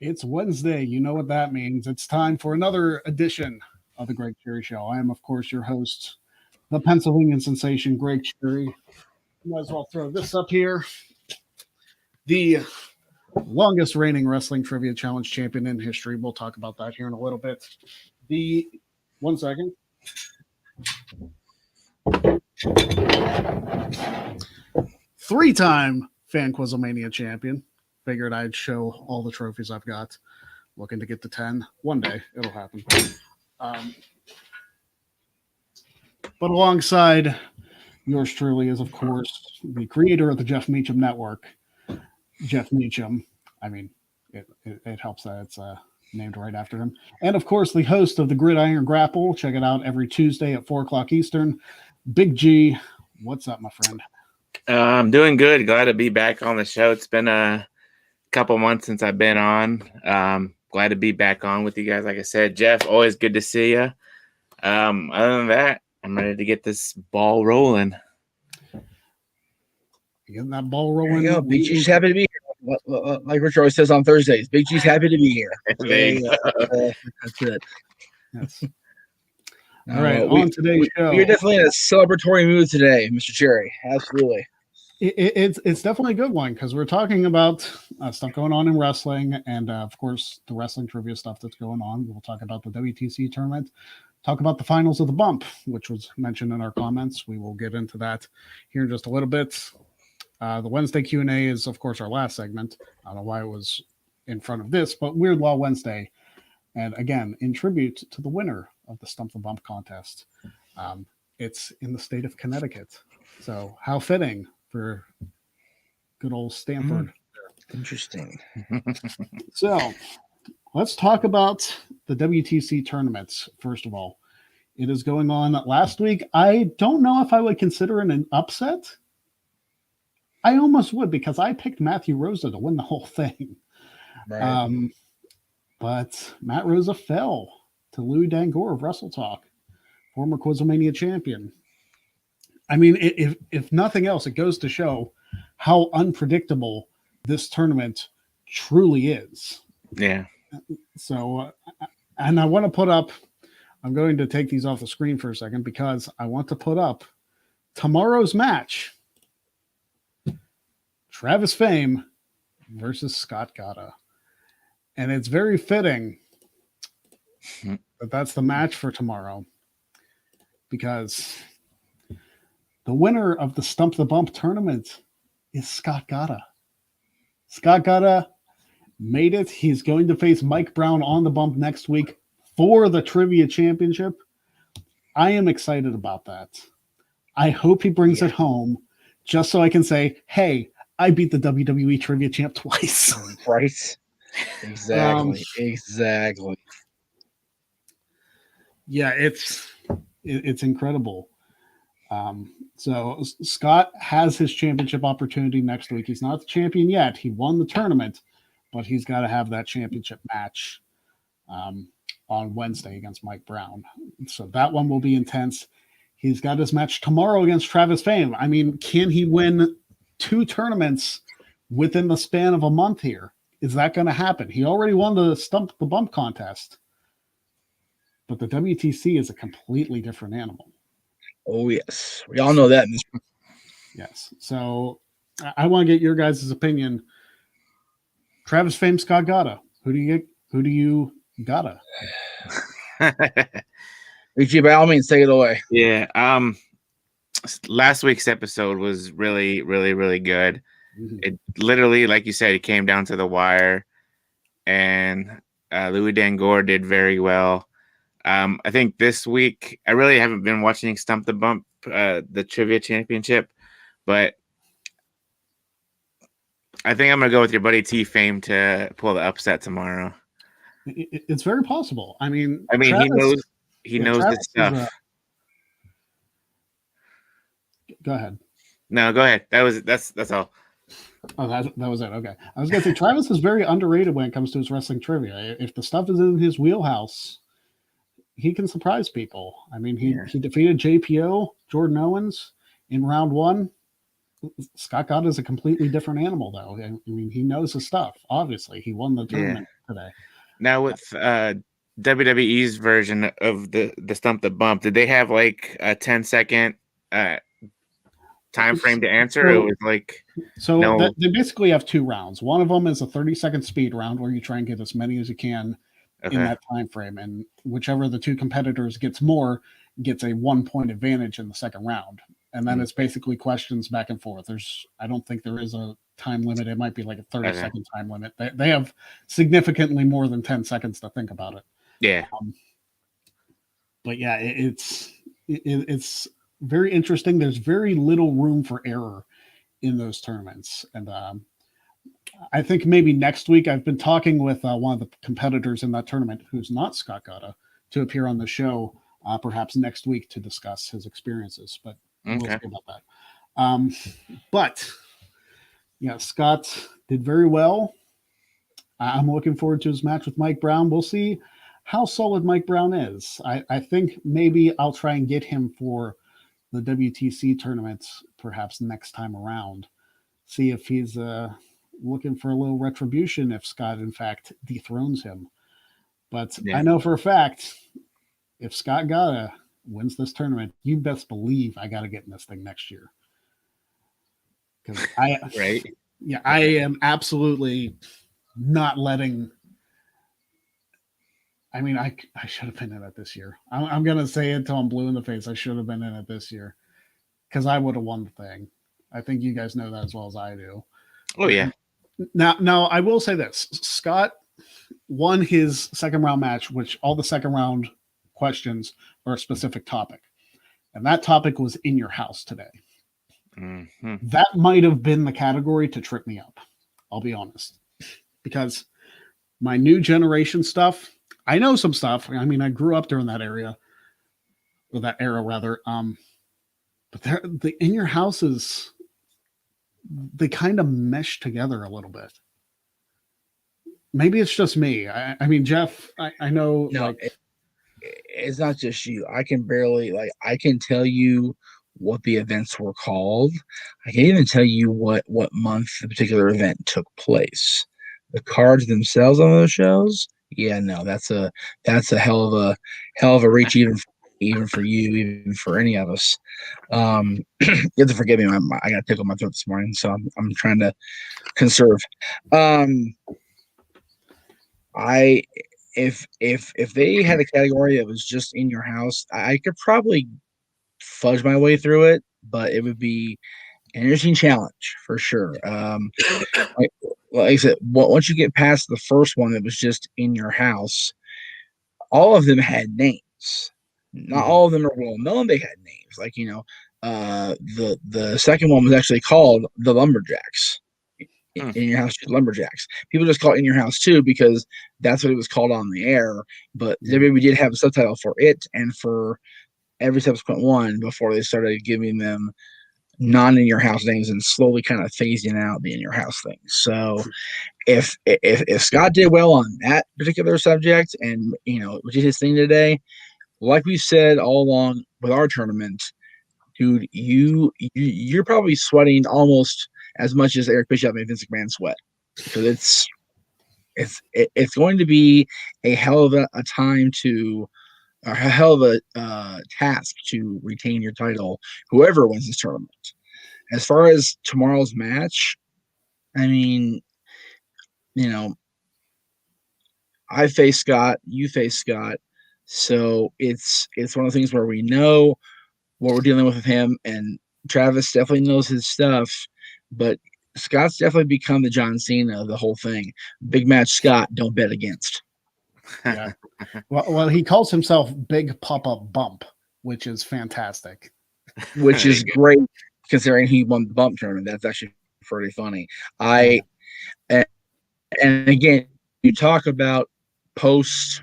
It's Wednesday. You know what that means. It's time for another edition of the Greg Cherry Show. I am, of course, your host, the Pennsylvania sensation, Greg Cherry. Might as well throw this up here. The longest reigning wrestling trivia challenge champion in history. We'll talk about that here in a little bit. The 1 second. Three-time Fan Quizlemania champion. Figured I'd show all the trophies I've got. Looking to get to 10. One day, it'll happen. But alongside yours truly is, of course, the creator of the Jeff Meacham Network, Jeff Meacham. I mean, it helps that it's named right after him. And, of course, the host of the Gridiron Grapple. Check it out every Tuesday at 4 o'clock Eastern. Big G, what's up, my friend? I'm doing good. Glad to be back on the show. It's been a couple months since I've been on. Glad to be back on with you guys. Like I said, Jeff, always good to see you. Other than that, I'm ready to get this ball rolling. Getting that ball rolling. Yeah, Big G's happy to be here. Like Rich always says on Thursdays, Big G's happy to be here. That's it. Yes. All right, on today's show. You're definitely in a celebratory mood today, Mr. Cherry. Absolutely. It's definitely a good one because we're talking about stuff going on in wrestling and, of course, the wrestling trivia stuff that's going on. We'll talk about the WTC tournament, talk about the finals of the bump, which was mentioned in our comments. We will get into that here in just a little bit. The Wednesday Q&A is, of course, our last segment. I don't know why it was in front of this, but Weird Law Wednesday. And again, in tribute to the winner of the Stump the Bump contest. It's in the state of Connecticut. So how fitting for good old Stanford. Interesting. So let's talk about the WTC tournaments, first of all. It is going on last week. I don't know if I would consider it an upset. I almost would because I picked Matthew Rosa to win the whole thing. Right. But Matt Rosa fell to Louis Dangor of Wrestle Talk, former Quizlemania champion. I mean, if nothing else, it goes to show how unpredictable this tournament truly is. Yeah. So, and I want to put up, I'm going to take these off the screen for a second because I want to put up tomorrow's match. Travis Fame versus Scott Gata. And it's very fitting that that's the match for tomorrow because the winner of the Stump the Bump tournament is Scott Gata. Scott Gata made it. He's going to face Mike Brown on the bump next week for the Trivia Championship. I am excited about that. I hope he brings it home just so I can say, hey, I beat the WWE Trivia Champ twice. Right. Exactly. Yeah, it's incredible. So Scott has his championship opportunity next week. He's not the champion yet. He won the tournament, but he's got to have that championship match on Wednesday against Mike Brown. So that one will be intense. He's got his match tomorrow against Travis Fame. I mean, can he win 2 tournaments within the span of a month here? Is that going to happen? He already won the Stump the Bump contest. But the WTC is a completely different animal. Oh, yes. We all know that. Yes. So I want to get your guys' opinion. Travis Fame, Scott Gata. Who do you gotta? Richie, by all means, take it away. Yeah. Last week's episode was really, really, really good. Mm-hmm. It literally, like you said, it came down to the wire, and Louis Dangor did very well. I think this week, I really haven't been watching Stump the Bump, the Trivia Championship, but I think I'm going to go with your buddy T Fame to pull the upset tomorrow. It's very possible. I mean, Travis, he knows this stuff. Go ahead. No, go ahead. That's all. Oh, that was it. Okay. I was going to say, Travis is very underrated when it comes to his wrestling trivia. If the stuff is in his wheelhouse, he can surprise people. I mean, he defeated JPO, Jordan Owens, in round 1. Scott Gott is a completely different animal, though. I mean, he knows his stuff. Obviously, he won the tournament today. Now with WWE's version of the Stump the Bump, did they have like a 10-second time frame to answer? It was like they basically have 2 rounds. One of them is a 30-second speed round where you try and get as many as you can in that time frame, and whichever the 2 competitors gets more gets a 1-point advantage in the second round. And then it's basically questions back and forth. I don't think there is a time limit. It might be like a 30-second time limit. They have significantly more than 10 seconds to think about it. Yeah. But yeah, it's very interesting. There's very little room for error in those tournaments. And I think maybe next week, I've been talking with one of the competitors in that tournament who's not Scott Gutta to appear on the show perhaps next week to discuss his experiences. But we'll see about that. But yeah, Scott did very well. I'm looking forward to his match with Mike Brown. We'll see how solid Mike Brown is. I think maybe I'll try and get him for the WTC tournaments perhaps next time around. See if he's looking for a little retribution if Scott, in fact, dethrones him. But I know for a fact, if Scott Gutta wins this tournament, you best believe I got to get in this thing next year. Because I am absolutely not letting. I mean, I should have been in it this year. I'm going to say it until I'm blue in the face. I should have been in it this year because I would have won the thing. I think you guys know that as well as I do. Oh, yeah. Now I will say this. Scott won his second round match, which all the second round questions are a specific topic. And that topic was in your house today. Mm-hmm. That might have been the category to trip me up. I'll be honest. Because my new generation stuff, I know some stuff. I mean, I grew up during that area, or that era rather. But the in your houses, they kind of mesh together a little bit. Maybe it's just me. I mean, Jeff, I know. No, it's not just you. I can tell you what the events were called. I can even tell you what month the particular event took place. The cards themselves on those shows, yeah, no, that's a hell of a reach, even for you, even for any of us. You have to forgive me. I got a tickle in my throat this morning, so I'm trying to conserve. If they had a category that was just in your house, I could probably fudge my way through it, but it would be an interesting challenge for sure. Like I said, once you get past the first one that was just in your house, all of them had names. Not all of them are well known. They had names, like the second one was actually called the Lumberjacks. In your house, Lumberjacks. People just call it in your house too because that's what it was called on the air. But WWE did have a subtitle for it and for every subsequent one before they started giving them non in your house names and slowly kind of phasing out the in your house thing. So if Scott did well on that particular subject and which is his thing today, like we said all along with our tournament, dude, you're probably sweating almost as much as Eric Bischoff made Vince McMahon sweat because it's going to be a hell of a time to. A hell of a task to retain your title, whoever wins this tournament. As far as tomorrow's match, I mean, I face Scott, you face Scott, so it's one of the things where we know what we're dealing with him, and Travis definitely knows his stuff, but Scott's definitely become the John Cena of the whole thing. Big match Scott, don't bet against. Yeah. Well, he calls himself Big Pop-Up Bump, which is fantastic. Which is great considering he won the bump tournament. That's actually pretty funny. And again, you talk about post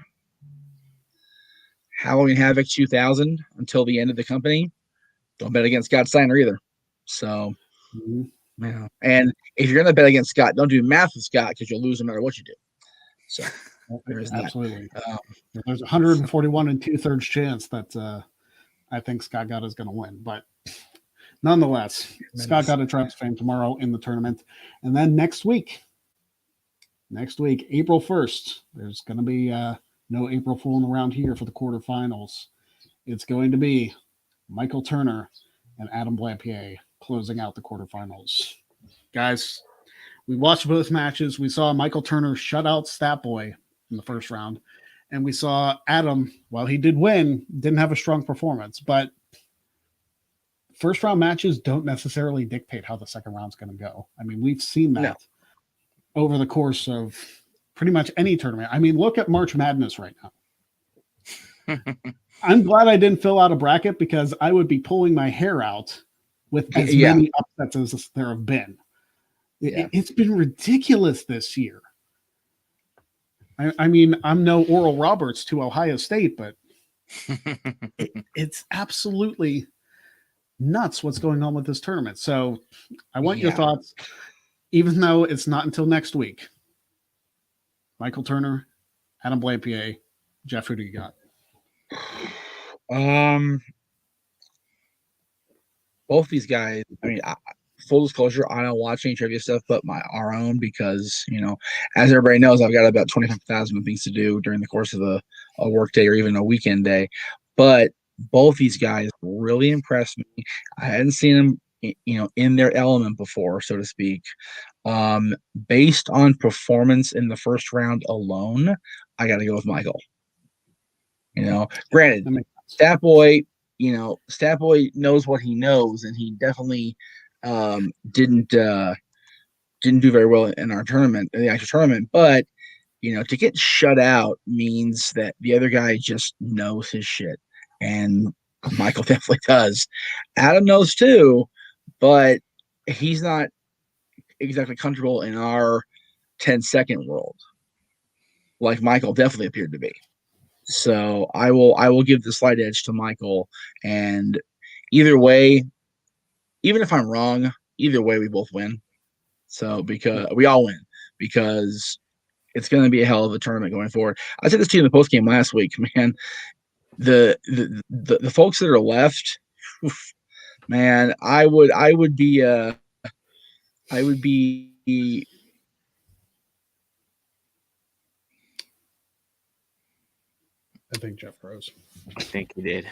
Halloween Havoc 2000 until the end of the company. Don't bet against Scott Steiner either. So, yeah. And if you're going to bet against Scott, don't do math with Scott because you'll lose no matter what you do. So. Absolutely. There's 141 and 2/3 chance that I think Scott Gott is going to win. But Nonetheless, Scott Tremendous. got a Travis fame tomorrow in the tournament. And then next week, April 1st, there's going to be no April fooling around here for the quarterfinals. It's going to be Michael Turner and Adam Blampier closing out the quarterfinals. Guys, we watched both matches. We saw Michael Turner shut out Statboy in the first round. And we saw Adam, while he did win, didn't have a strong performance. But first round matches don't necessarily dictate how the second round's going to go. I mean, we've seen that over the course of pretty much any tournament. I mean, look at March Madness right now. I'm glad I didn't fill out a bracket because I would be pulling my hair out with as many upsets as there have been. It's been ridiculous this year. I mean, I'm no Oral Roberts to Ohio State, but it's absolutely nuts what's going on with this tournament. So I want your thoughts, even though it's not until next week. Michael Turner, Adam Blampier, Jeff, who do you got? Both these guys, I mean, full disclosure, I don't watch any trivia stuff but our own because, as everybody knows, I've got about 25,000 things to do during the course of a work day or even a weekend day. But both these guys really impressed me. I hadn't seen them, in their element before, so to speak. Based on performance in the first round alone, I got to go with Michael. Granted, Statboy knows what he knows, and he definitely didn't do very well in our tournament, in the actual tournament. But to get shut out means that the other guy just knows his shit, and Michael definitely does. Adam knows too, but he's not exactly comfortable in our 10-second world, like Michael definitely appeared to be. So I will give the slight edge to Michael, and either way, even if I'm wrong, either way we both win. So because we all win, because it's going to be a hell of a tournament going forward. I said this to you in the post game last week, man. The folks that are left, man, I would be I think Jeff froze. I think he did.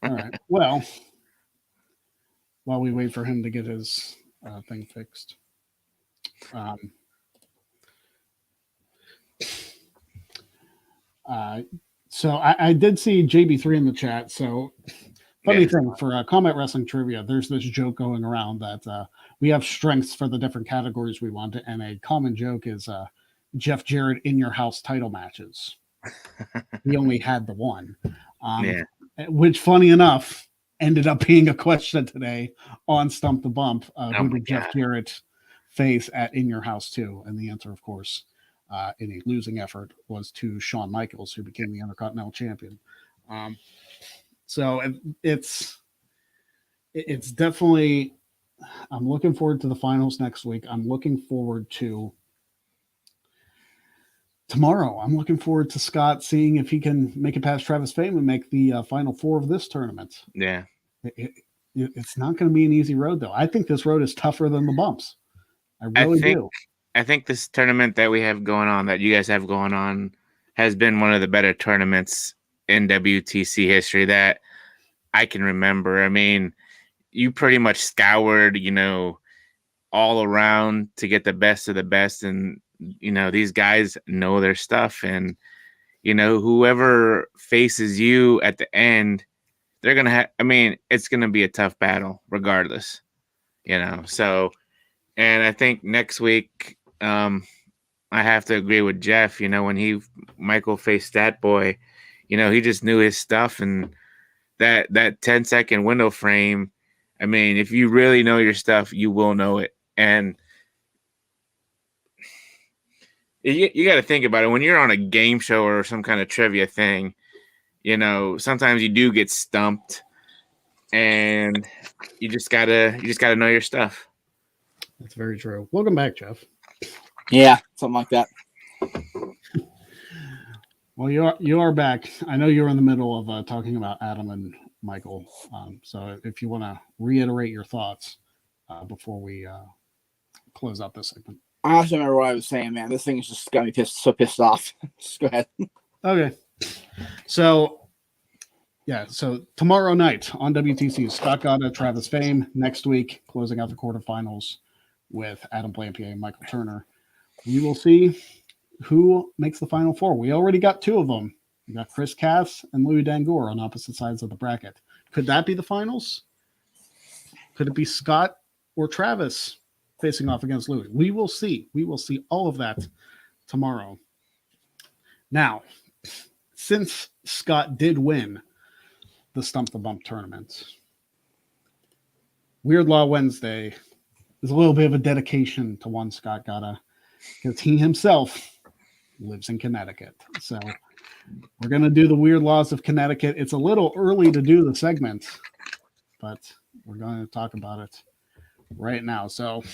All right. Well, while we wait for him to get his thing fixed. So I did see JB3 in the chat. So funny thing for Combat Wrestling Trivia, there's this joke going around that we have strengths for the different categories we want, and a common joke is Jeff Jarrett in your house title matches. He only had the one, which, funny enough, ended up being a question today on Stump the Bump. Who did Jeff Jarrett face at In Your House 2? And the answer, of course, in a losing effort, was to Shawn Michaels, who became the Intercontinental Champion. So it's definitely. I'm looking forward to the finals next week. I'm looking forward to tomorrow. I'm looking forward to Scott seeing if he can make it past Travis Fame and make the Final Four of this tournament. Yeah. It's not going to be an easy road, though. I think this road is tougher than the bumps. I really do. I think this tournament that we have going on, that you guys have going on, has been one of the better tournaments in WTC history that I can remember. I mean, you pretty much scoured, all around to get the best of the best. And, these guys know their stuff. And, whoever faces you at the end, they're going to have, it's going to be a tough battle regardless, So, and I think next week, I have to agree with Jeff, when Michael faced Statboy, he just knew his stuff, and that 10-second window frame, if you really know your stuff, you will know it. And you got to think about it when you're on a game show or some kind of trivia thing, sometimes you do get stumped, and you just gotta know your stuff. That's very true. Welcome back, Jeff. Yeah, something like that. Well, you are back. I know you're in the middle of talking about Adam and Michael. So if you want to reiterate your thoughts before we close out this segment. I also remember what I was saying, man. This thing has just got me so pissed off. Just go ahead. Okay. So, yeah. So tomorrow night on WTC, Scott Gotta, Travis Fame. Next week, closing out the quarterfinals with Adam Blampier and Michael Turner. We will see who makes the Final Four. We already got two of them. We got Chris Cass and Louis Dangoor on opposite sides of the bracket. Could that be the finals? Could it be Scott or Travis facing off against Louis? We will see. We will see all of that tomorrow. Now, since Scott did win the Stump the Bump tournament, Weird Law Wednesday is a little bit of a dedication to one Scott Gotta, because he himself lives in Connecticut. So we're going to do the Weird Laws of Connecticut. It's a little early to do the segment, but we're going to talk about it right now. So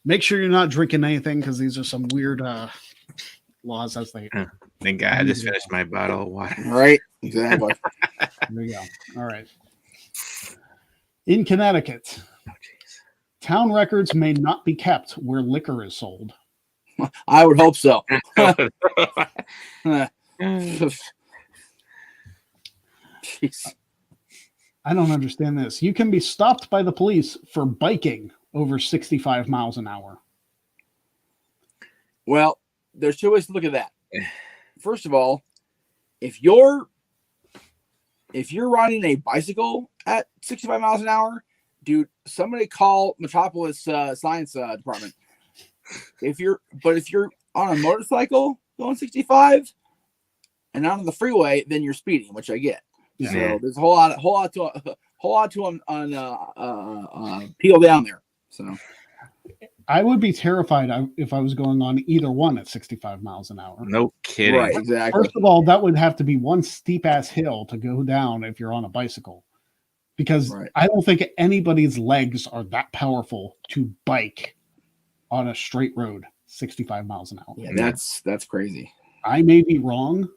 make sure you're not drinking anything, because these are some weird laws as they. Thank God, I just finished my bottle of water. Right. Exactly. There you go. All right. In Connecticut, town records may not be kept where liquor is sold. I would hope so. Jeez. I don't understand this. You can be stopped by the police for biking over 65 miles an hour. Well, there's two ways to look at that. First of all, if you're riding a bicycle at 65 miles an hour, dude, somebody call Metropolis Science Department. If you're on a motorcycle going 65 and not on the freeway, then you're speeding, which I get. Yeah. So there's a whole lot to peel down there. So I would be terrified if I was going on either one at 65 miles an hour. No kidding. right, exactly. First of all, that would have to be one steep ass hill to go down if you're on a bicycle, because Right. I don't think anybody's legs are that powerful to bike on a straight road 65 miles an hour. Yeah, that's crazy. I may be wrong.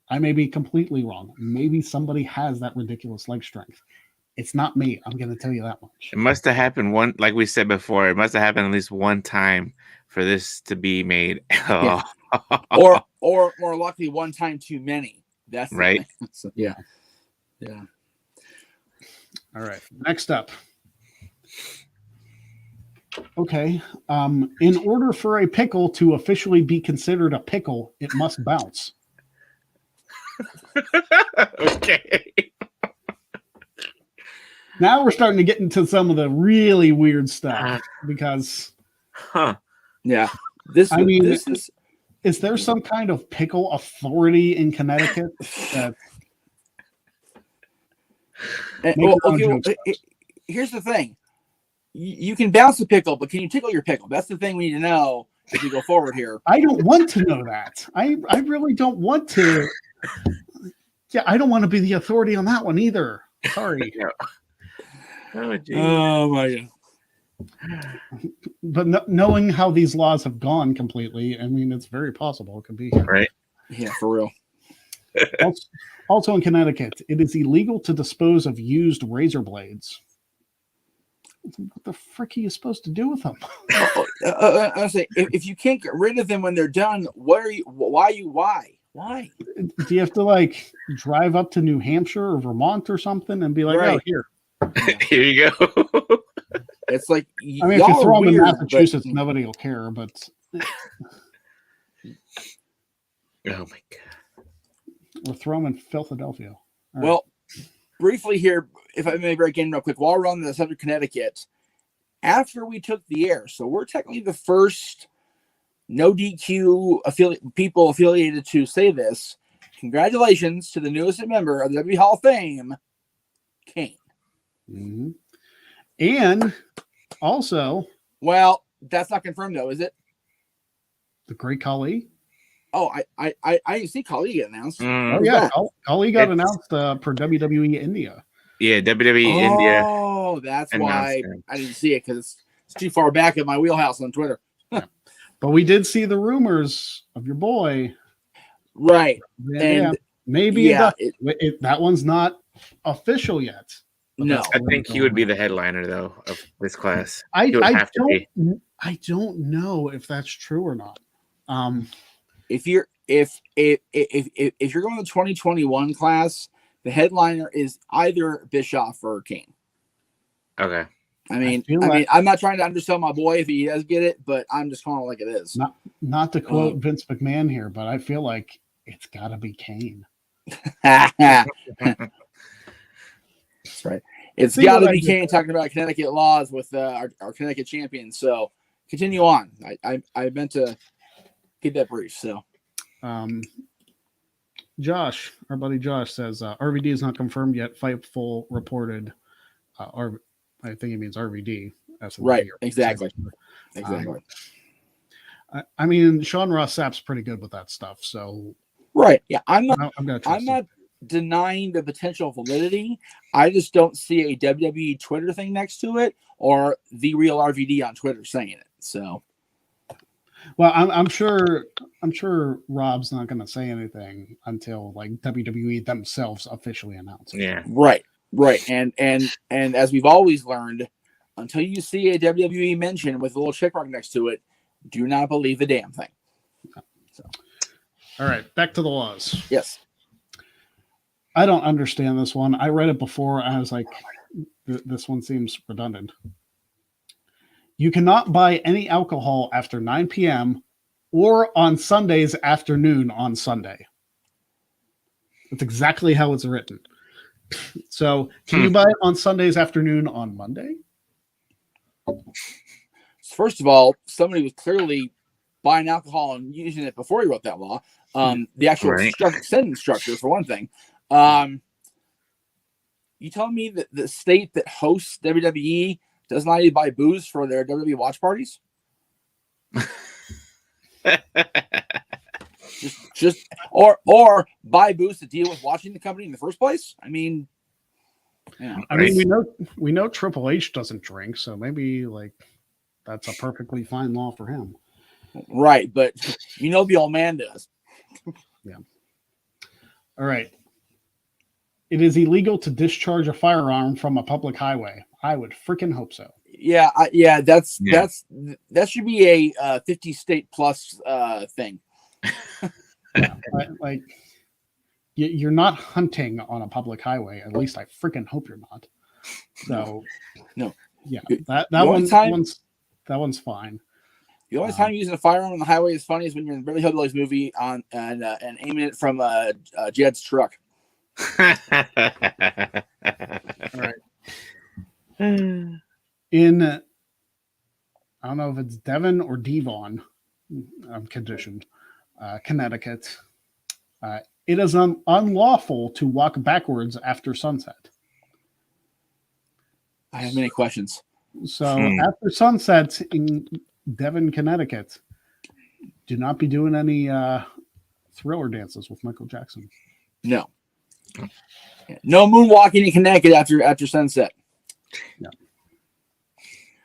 I may be completely wrong. Maybe somebody has that ridiculous leg strength. It's not me. I'm going to tell you that much. It must have happened like we said before, it must have happened at least one time for this to be made. Yeah. or more likely one time too many. That's the Right. thing. So, yeah. All right. Next up. Okay. In order for a pickle to officially be considered a pickle, it must bounce. Okay. Now we're starting to get into some of the really weird stuff, because Yeah. This is there some kind of pickle authority in Connecticut that here's the thing. You can bounce the pickle, but can you tickle your pickle? That's the thing we need to know as we go forward here. I don't want to know that. I really don't want to. Yeah, I don't want to be the authority on that one either. Sorry. Oh my God. But knowing how these laws have gone completely, I mean, it's very possible it could be here. Right. Yeah, for real. Also in Connecticut, it is illegal to dispose of used razor blades. What the frick are you supposed to do with them? I say, if you can't get rid of them when they're done, why? Do you have to like drive up to New Hampshire or Vermont or something and be like, Right. oh, here? Here you go. It's like, I mean, if you throw them in Massachusetts, nobody will care, but Oh my God. we'll throw them in Philadelphia. All right. Well, briefly here, if I may break in real quick, while we're on the subject of Connecticut, after we took the air, so we're technically the first no DQ people affiliated to say this. Congratulations to the newest member of the WWE Hall of Fame, Kane. Mm-hmm. And also, well, that's not confirmed though, is it? the Great Khali. Oh, I didn't see Khali get announced. Oh yeah, Khali got announced for WWE India. Yeah, WWE India. Oh, that's why announced I didn't see it, because it's too far back in my wheelhouse on Twitter. But we did see the rumors of your boy. Right. Yeah, maybe that one's not official yet. But No. that's I the way think it's he would be going. the headliner though of this class. I He would have to be. don't know if that's true or not. If you're if you're going to the 2021 class, the headliner is either Bischoff or Kane. Okay. I mean, feel like- I'm not trying to undersell my boy if he does get it, but I'm just calling it like it is. Not to quote Vince McMahon here, but I feel like it's got to be Kane. That's right. It's See got to what I be did Kane there? talking about Connecticut laws with our Connecticut champion. So continue on. I meant to keep that brief. So Josh, our buddy Josh says RVD is not confirmed yet. Fightful reported, I think he means RVD. right, exactly. I mean, Sean Ross Sapp's pretty good with that stuff. So Right. Yeah. I'm gonna trust not him. denying the potential validity. I just don't see a WWE Twitter thing next to it or the real RVD on Twitter saying it. So Well, I'm sure Rob's not going to say anything until like WWE themselves officially announce it. Yeah. right. And as we've always learned, until you see a WWE mention with a little check mark next to it, do not believe the damn thing. All right, back to the laws. Yes. I don't understand this one. I read it before. I was like, this one seems redundant. You cannot buy any alcohol after 9 p.m. or on Sundays afternoon on Sunday. That's exactly how it's written. So can you buy it on Sundays afternoon on Monday? First of all, somebody was clearly buying alcohol and using it before he wrote that law. The actual sentence structure, for one thing. You telling me that the state that hosts WWE does not even buy booze for their WWE watch parties? just or buy booze to deal with watching the company in the first place? I mean, yeah. I mean, we know Triple H doesn't drink, so maybe like that's a perfectly fine law for him. Right, but the old man does. Yeah. All right. It is illegal to discharge a firearm from a public highway. I would freaking hope so. Yeah, that should be a 50 state plus thing. Yeah, like you're not hunting on a public highway. At least I freaking hope you're not. So no. Yeah, that one's fine. The only time using a firearm on the highway is funny is when you're in the Beverly Hillbillies movie and aiming it from Jed's truck. All right. In I don't know if it's Devon or Devon, I'm conditioned, Connecticut. It is unlawful to walk backwards after sunset. I have many questions. So after sunset in Devon, Connecticut, do not be doing any Thriller dances with Michael Jackson. No. No moonwalking in Connecticut after sunset. No.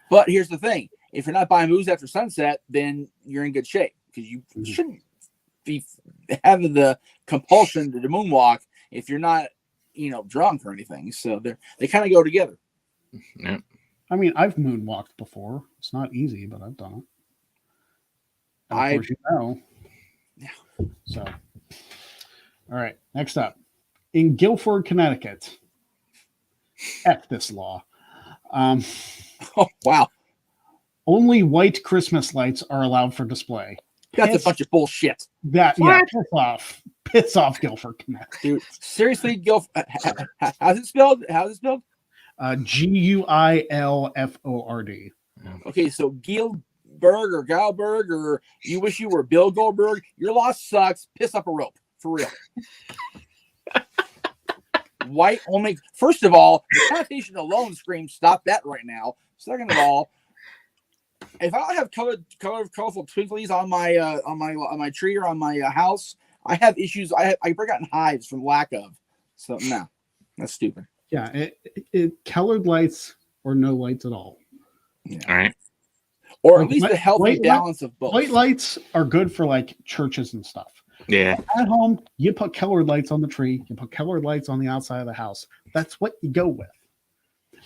But here's the thing. If you're not buying booze after sunset, then you're in good shape because you shouldn't be having the compulsion to moonwalk if you're not, drunk or anything. So they kind of go together. Yeah. I mean, I've moonwalked before. It's not easy, but I've done it. And of course, Yeah. So, all right. Next up, in Guilford, Connecticut. F this law. Oh wow! Only white Christmas lights are allowed for display. That's a bunch of bullshit. Piss off, Guilford, Connecticut. Dude, seriously, Guilford. How's it spelled? Guilford. Okay, so Gilberg or Galberg, or you wish you were Bill Goldberg. Your law sucks. Piss up a rope, for real. White only. First of all, the connotation alone screams stop that right now. Second of all, if I don't have colorful twinklies on my tree or on my house, I have issues. I break out in hives from lack of. So no, that's stupid. Yeah, colored lights or no lights at all. Yeah. All right. Or at least a healthy balance of both. White lights are good for like churches and stuff. Yeah. At home, you put colored lights on the tree. You put colored lights on the outside of the house. That's what you go with.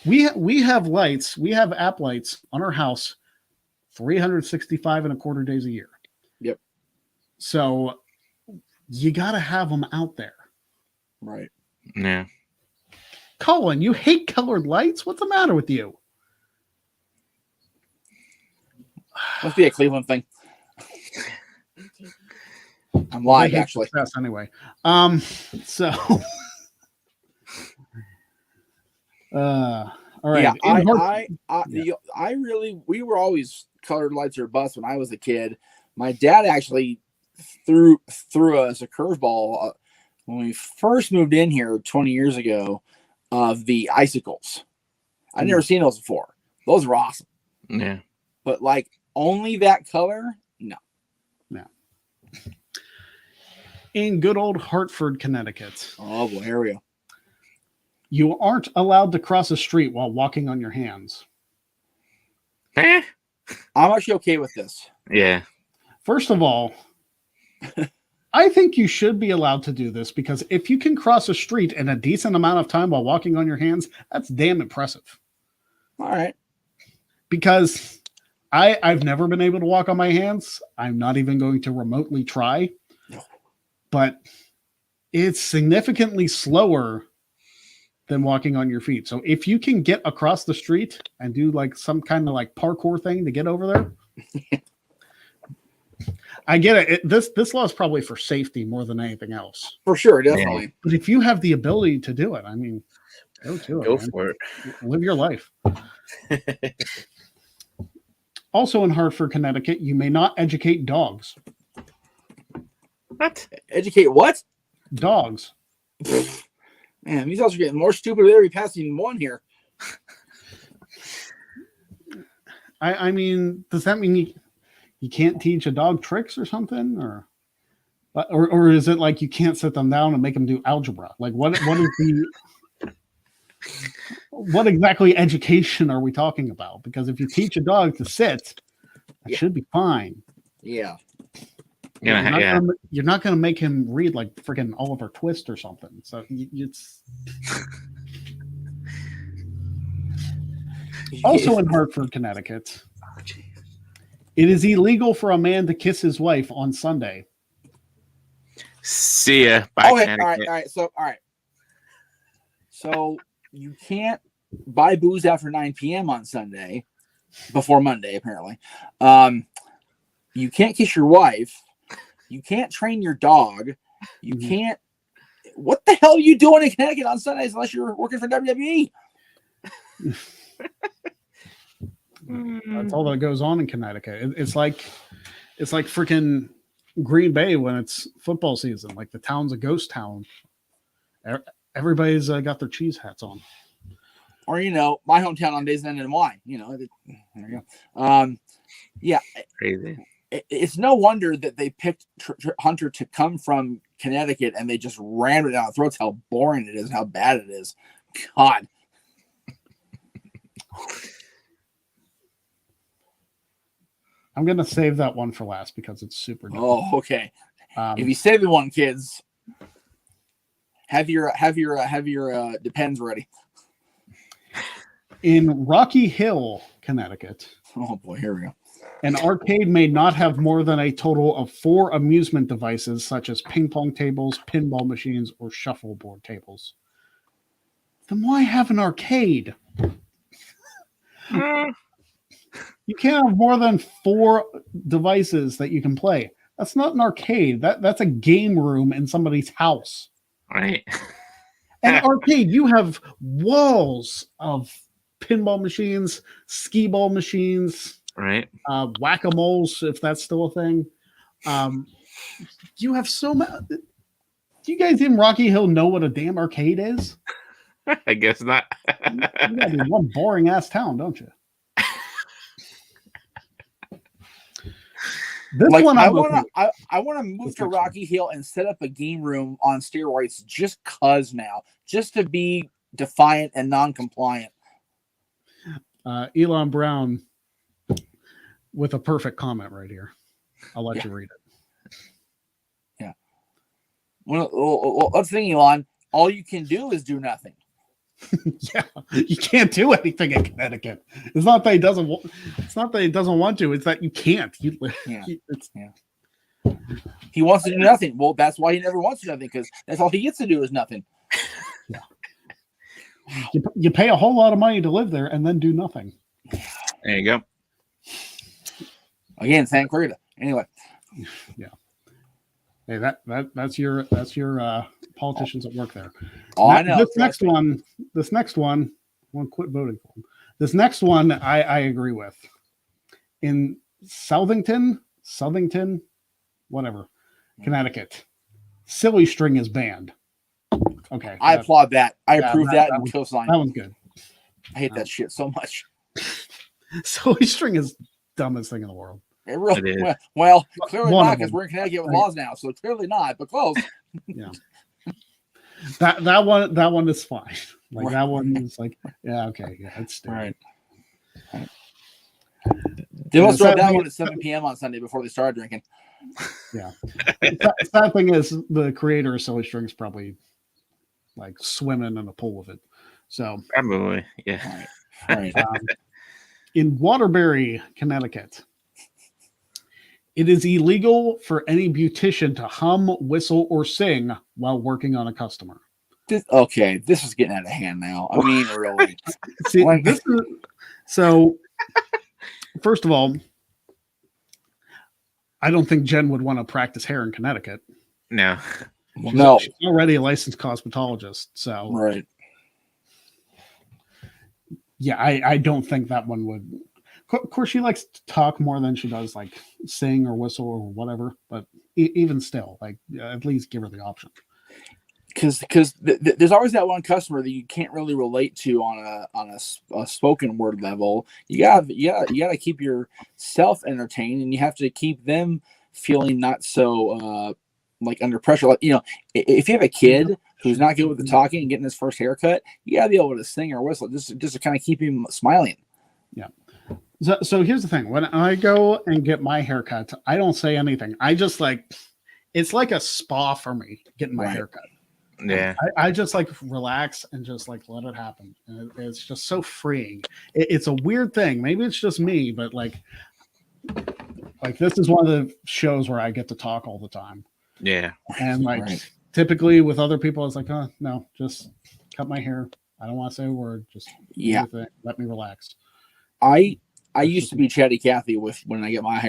We have lights. We have app lights on our house 365 and a quarter days a year. Yep. So you got to have them out there. Right. Yeah. Colin, you hate colored lights? What's the matter with you? Must be a Cleveland thing. I'm live, They hate actually. success anyway. So all right. We were always colored lights or bust when I was a kid. My dad actually threw us a curveball when we first moved in here 20 years ago of the icicles. I'd never seen those before. Those are awesome. Yeah. But like only that color? No. In good old Hartford, Connecticut. Oh boy, here we go. You aren't allowed to cross a street while walking on your hands. Eh? I'm actually okay with this. Yeah. First of all, I think you should be allowed to do this because if you can cross a street in a decent amount of time while walking on your hands, that's damn impressive. All right. Because I've never been able to walk on my hands. I'm not even going to remotely try. No. But it's significantly slower than walking on your feet. So if you can get across the street and do like some kind of like parkour thing to get over there, I get it. This law is probably for safety more than anything else. For sure, definitely. Yeah. But if you have the ability to do it, I mean, go to it. Go Man. for it. Live your life. Also in Hartford, Connecticut, you may not educate dogs. What? Educate what? Dogs. Man, these guys are getting more stupid every passing one here. I mean, does that mean you can't teach a dog tricks or something, or is it like you can't sit them down and make them do algebra? Like what is the what exactly education are we talking about? Because if you teach a dog to sit, it should be fine. Yeah. You're not going to make him read like freaking Oliver Twist or something. So it's also in Hartford, Connecticut. It is illegal for a man to kiss his wife on Sunday. See ya. Bye, Okay, Connecticut. all right. So you can't buy booze after 9 p.m. on Sunday, before Monday, apparently. You can't kiss your wife. You can't train your dog. You can't. What the hell are you doing in Connecticut on Sundays unless you're working for WWE? That's all that goes on in Connecticut. It's like freaking Green Bay when it's football season. Like the town's a ghost town. Everybody's got their cheese hats on. Or my hometown on Days End and Wine. There you go. Yeah, Crazy. It's no wonder that they picked Hunter to come from Connecticut and they just rammed it down our throats. How boring it is, how bad it is. God. I'm gonna save that one for last because it's super dumb. Oh, okay. If you save the one, kids, have your depends ready. In Rocky Hill, Connecticut. Oh boy, here we go. An arcade may not have more than a total of 4 amusement devices, such as ping pong tables, pinball machines, or shuffleboard tables. Then why have an arcade? You can't have more than 4 devices that you can play. That's not an arcade. That's a game room in somebody's house. Right. An arcade, you have walls of pinball machines, skee ball machines, Right. Whack-a-moles, if that's still a thing. You have so much. Do you guys in Rocky Hill know what a damn arcade is? I guess not. You gotta be one boring ass town, don't you? This one I want to move to Rocky Hill and set up a game room on steroids just to be defiant and non-compliant. Elon Brown with a perfect comment right here. I'll let you read it. Yeah. Well, that's the thing, Elon. All you can do is do nothing. Yeah, you can't do anything in Connecticut. It's not that he doesn't. It's not that he doesn't want to. It's that you can't. He wants to do nothing. Well, that's why he never wants to do nothing, because that's all he gets to do is nothing. Yeah. You pay a whole lot of money to live there and then do nothing. There you go. Again, Santa Clarita. Anyway. Yeah. Hey, that's your politicians that work there. Oh, I know. This next one, I want to quit voting for him. This next one, I agree with. In Southington, whatever, Connecticut, silly string is banned. Okay, I applaud that. I approve that and was, co-sign. That one's good. I hate that shit so much. Silly string is the dumbest thing in the world. It really, well, clearly One not, of because them. we're in Connecticut with laws now, so clearly not, but close. Yeah. That one is fine. Like Right. that one is like, yeah, okay, yeah, it's stupid. Right. They must start that one at 7 p.m. on Sunday before they start drinking. Yeah. The sad thing is the creator of Silly Strings probably like swimming in a pool of it. So Probably, yeah. Right. In Waterbury, Connecticut, it is illegal for any beautician to hum, whistle, or sing while working on a customer. This is getting out of hand now. I mean, really. See, so first of all, I don't think Jen would want to practice hair in Connecticut. No. No. She's already a licensed cosmetologist. So Right. yeah, I don't think that one would. Of course, she likes to talk more than she does like sing or whistle or whatever. But even still, like at least give her the option. Because there's always that one customer that you can't really relate to on a spoken word level. You gotta keep yourself entertained, and you have to keep them feeling not so like under pressure. Like, if you have a kid who's not good with the talking and getting his first haircut, you gotta be able to sing or whistle just to kind of keep him smiling. Yeah. So here's the thing: when I go and get my haircut, I don't say anything. I just it's like a spa for me getting my haircut. Yeah. I just like relax and just like let it happen. And it's just so freeing. It's a weird thing. Maybe it's just me, but like this is one of the shows where I get to talk all the time. Yeah. And typically with other people, it's like, oh no, just cut my hair. I don't want to say a word. Just let me relax. I used to be chatty Cathy when I get my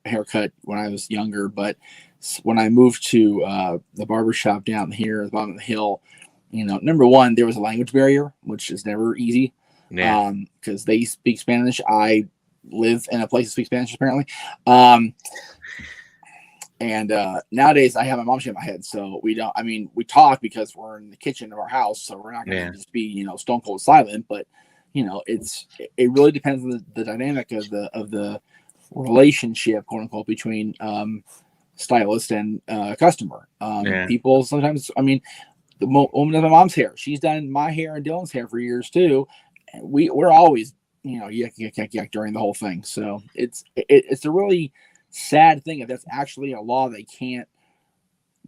haircut when I was younger, but when I moved to the barbershop down here at the bottom of the hill, number one, there was a language barrier, which is never easy. Yeah. Because they speak Spanish. I live in a place that speaks Spanish, apparently. And nowadays I have my mom shake my head, so we talk because we're in the kitchen of our house, so we're not going to just be, stone cold silent, but it really depends on the dynamic of the relationship, quote unquote, between stylist and customer. People sometimes, the woman of my mom's hair, she's done my hair and Dylan's hair for years too. And we're always, yuck during the whole thing. So it's a really sad thing if that's actually a law. They can't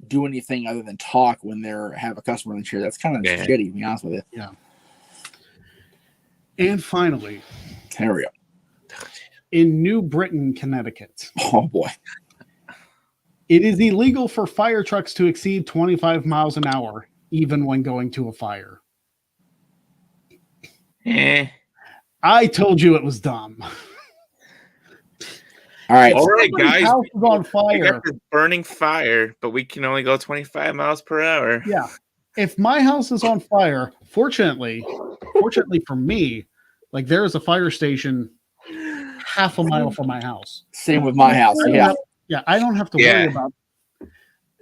do anything other than talk when they have a customer in the chair. That's kind of shitty, to be honest with you. Yeah. And finally, here we go. In New Britain, Connecticut. Oh boy. It is illegal for fire trucks to exceed 25 miles an hour, even when going to a fire. I told you it was dumb. All right, guys. House is on We fire. got this burning fire, but we can only go 25 miles per hour. Yeah. If my house is on fire, fortunately for me, like there is a fire station half a mile from my house. Same with my house. Yeah, I don't have to worry about.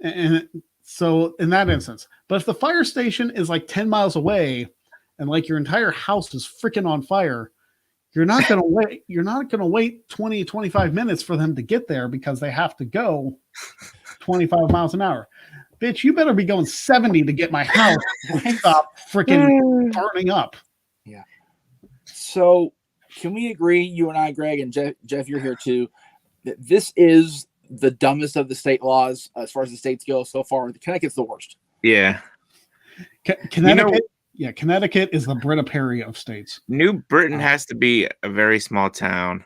And so in that instance, but if the fire station is like 10 miles away and like your entire house is freaking on fire, you're not going to wait. You're not going to wait 20, 25 minutes for them to get there because they have to go 25 miles an hour. Bitch, you better be going 70 to get my house to stop freaking burning up. Yeah. So can we agree, you and I, Greg, and Jeff, you're here too, that this is the dumbest of the state laws as far as the states go so far. Connecticut's the worst. Yeah. Connecticut. Yeah, Connecticut is the Brita Perry of states. New Britain has to be a very small town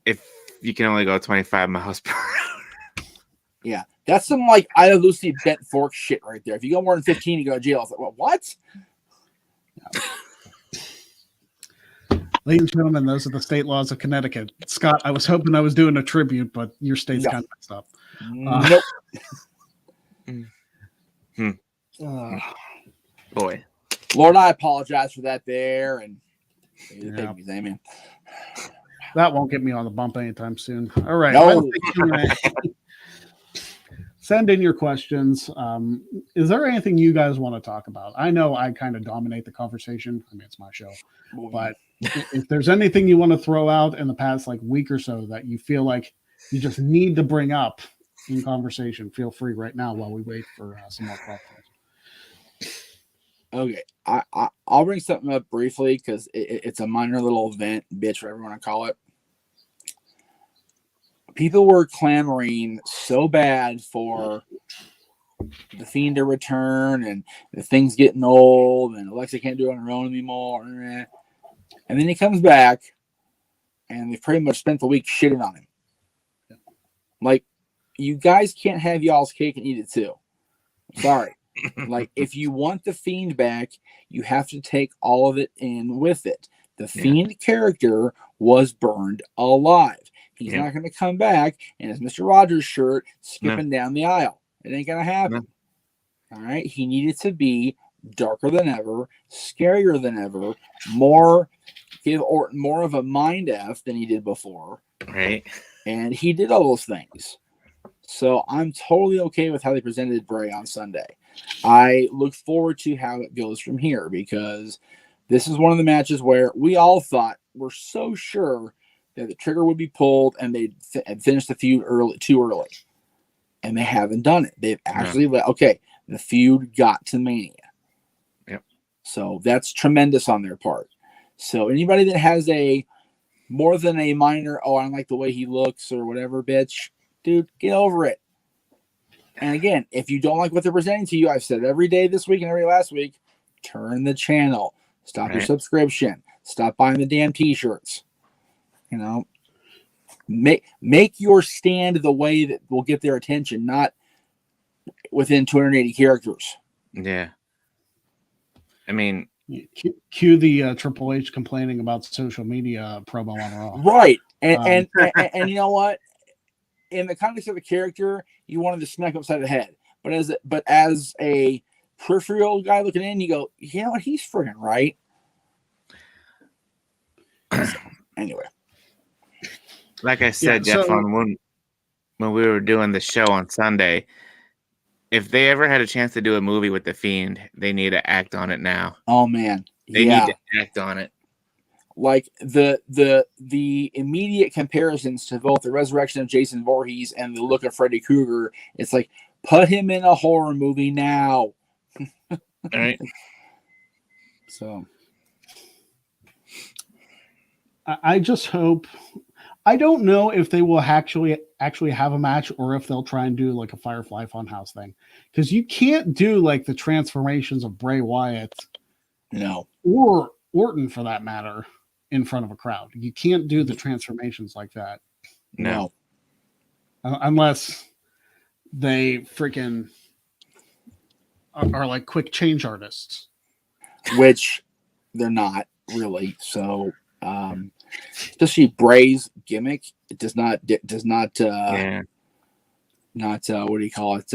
if you can only go 25 miles per hour. Yeah, that's some like Ida Lucy bent fork shit right there. If you go more than 15, you go to jail. It's like, well, what? Ladies and gentlemen, those are the state laws of Connecticut. Scott, I was hoping I was doing a tribute, but your state's kind of messed up. Nope. Boy. Lord, I apologize for that there. And Yeah. man. That won't get me on the bump anytime soon. All right. No. Send in your questions. Is there anything you guys want to talk about? I know I kind of dominate the conversation. I mean, it's my show. But if there's anything you want to throw out in the past like week or so that you feel like you just need to bring up in conversation, feel free right now while we wait for some more questions. Okay, I'll bring something up briefly because it's a minor little event, bitch, whatever you want to call it. People were clamoring so bad for the Fiend to return and the thing's getting old and Alexa can't do it on her own anymore. And then he comes back and they've pretty much spent the week shitting on him. Like, you guys can't have y'all's cake and eat it too. Sorry. Like, if you want the Fiend back, you have to take all of it in with it. The Fiend character was burned alive. He's not going to come back in his Mr. Rogers shirt skipping down the aisle. It ain't going to happen. All right. He needed to be darker than ever, scarier than ever, give Orton more of a mind F than he did before. Right. And he did all those things. So I'm totally okay with how they presented Bray on Sunday. I look forward to how it goes from here because this is one of the matches where we all thought we're so sure that the trigger would be pulled and they'd finish the feud too early. And they haven't done it. They've actually the feud got to Mania. Yep. So that's tremendous on their part. So anybody that has a more than a minor, I don't like the way he looks or whatever, bitch, dude, get over it. And again, if you don't like what they're presenting to you, I've said every day this week and every last week, turn the channel. Stop your subscription. Stop buying the damn t-shirts. You know, make your stand the way that will get their attention, not within 280 characters. Yeah. I mean, cue the Triple H complaining about social media promo on Raw. Right. And you know what? In the context of the character, you wanted to smack him upside the head. But as a peripheral guy looking in, you go, you know what? He's friggin' right. So, anyway. Like I said, Jeff, when we were doing the show on Sunday, if they ever had a chance to do a movie with the Fiend, they need to act on it now. Oh man, they need to act on it. Like the immediate comparisons to both the resurrection of Jason Voorhees and the look of Freddy Krueger, it's like put him in a horror movie now. All right. So I just hope. I don't know if they will actually have a match or if they'll try and do like a Firefly Funhouse thing, because you can't do like the transformations of Bray Wyatt, or Orton for that matter, in front of a crowd. You can't do the transformations like that. No, unless they freaking are like quick change artists, which they're not really. So. Especially Bray's gimmick, it does not what do you call it?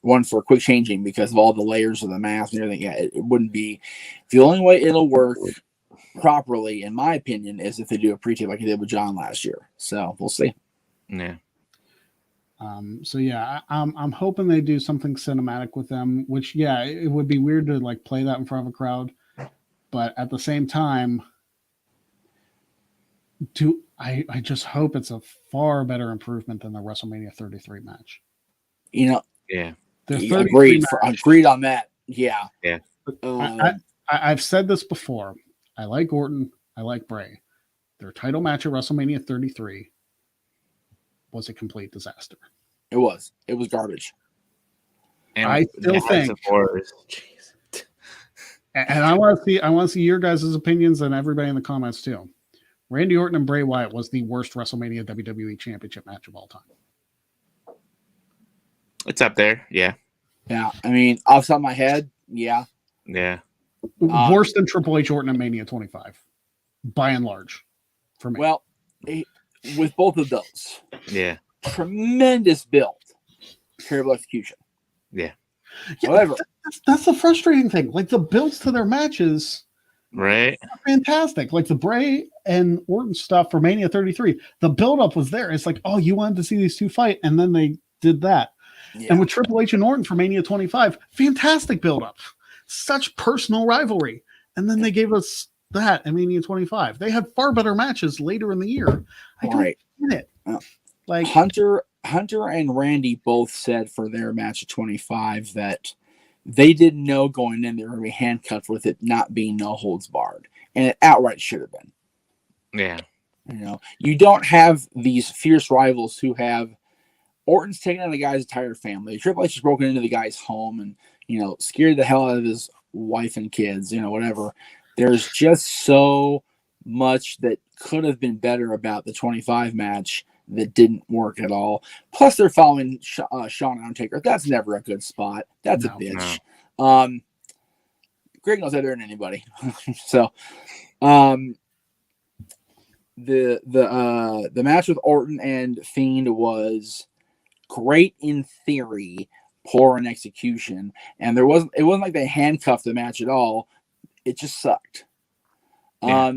One for quick changing because of all the layers of the mask and everything. Yeah, it wouldn't be the only way it'll work properly, in my opinion, is if they do a pre-tape like they did with John last year. So we'll see. Yeah. So yeah, I'm hoping they do something cinematic with them, which it would be weird to like play that in front of a crowd, but at the same time, I just hope it's a far better improvement than the WrestleMania 33 match. You know, agreed on that. Yeah. Yeah. I've said this before. I like Orton. I like Bray. Their title match at WrestleMania 33 was a complete disaster. It was garbage. And I still House think, of Horrors. Jeez. and I want to see your guys' opinions and everybody in the comments too. Randy Orton and Bray Wyatt was the worst WrestleMania WWE Championship match of all time. It's up there. Yeah. Yeah, I mean, off the top of my head, yeah. Yeah. Worse than Triple H Orton at Mania 25, by and large, for me. Well, with both of those, Yeah. tremendous build, terrible execution. Yeah. However, that's the frustrating thing. Like the builds to their matches, Right. are fantastic. Like the Bray and Orton stuff for Mania 33, the buildup was there. It's like, oh, you wanted to see these two fight, and then they did that. yeah. And with Triple H and Orton for Mania 25, fantastic buildup, such personal rivalry, and then they gave us that at Mania 25. They had far better matches later in the year. I don't get it. Like Hunter and Randy both said for their match at 25 that they didn't know going in they were going to be handcuffed with it not being no holds barred, and it outright should have been. Yeah. You know, you don't have these fierce rivals who have Orton's taken out the guy's entire family. Triple H has broken into the guy's home and, you know, scared the hell out of his wife and kids, you know, whatever. There's just so much that could have been better about the 25 match that didn't work at all. Plus, they're following Shawn Undertaker. That's never a good spot. That's a bitch. No. Greg knows that better than anybody. So, the match with Orton and Fiend was great in theory, poor in execution, and it wasn't like they handcuffed the match at all. It just sucked. Yeah.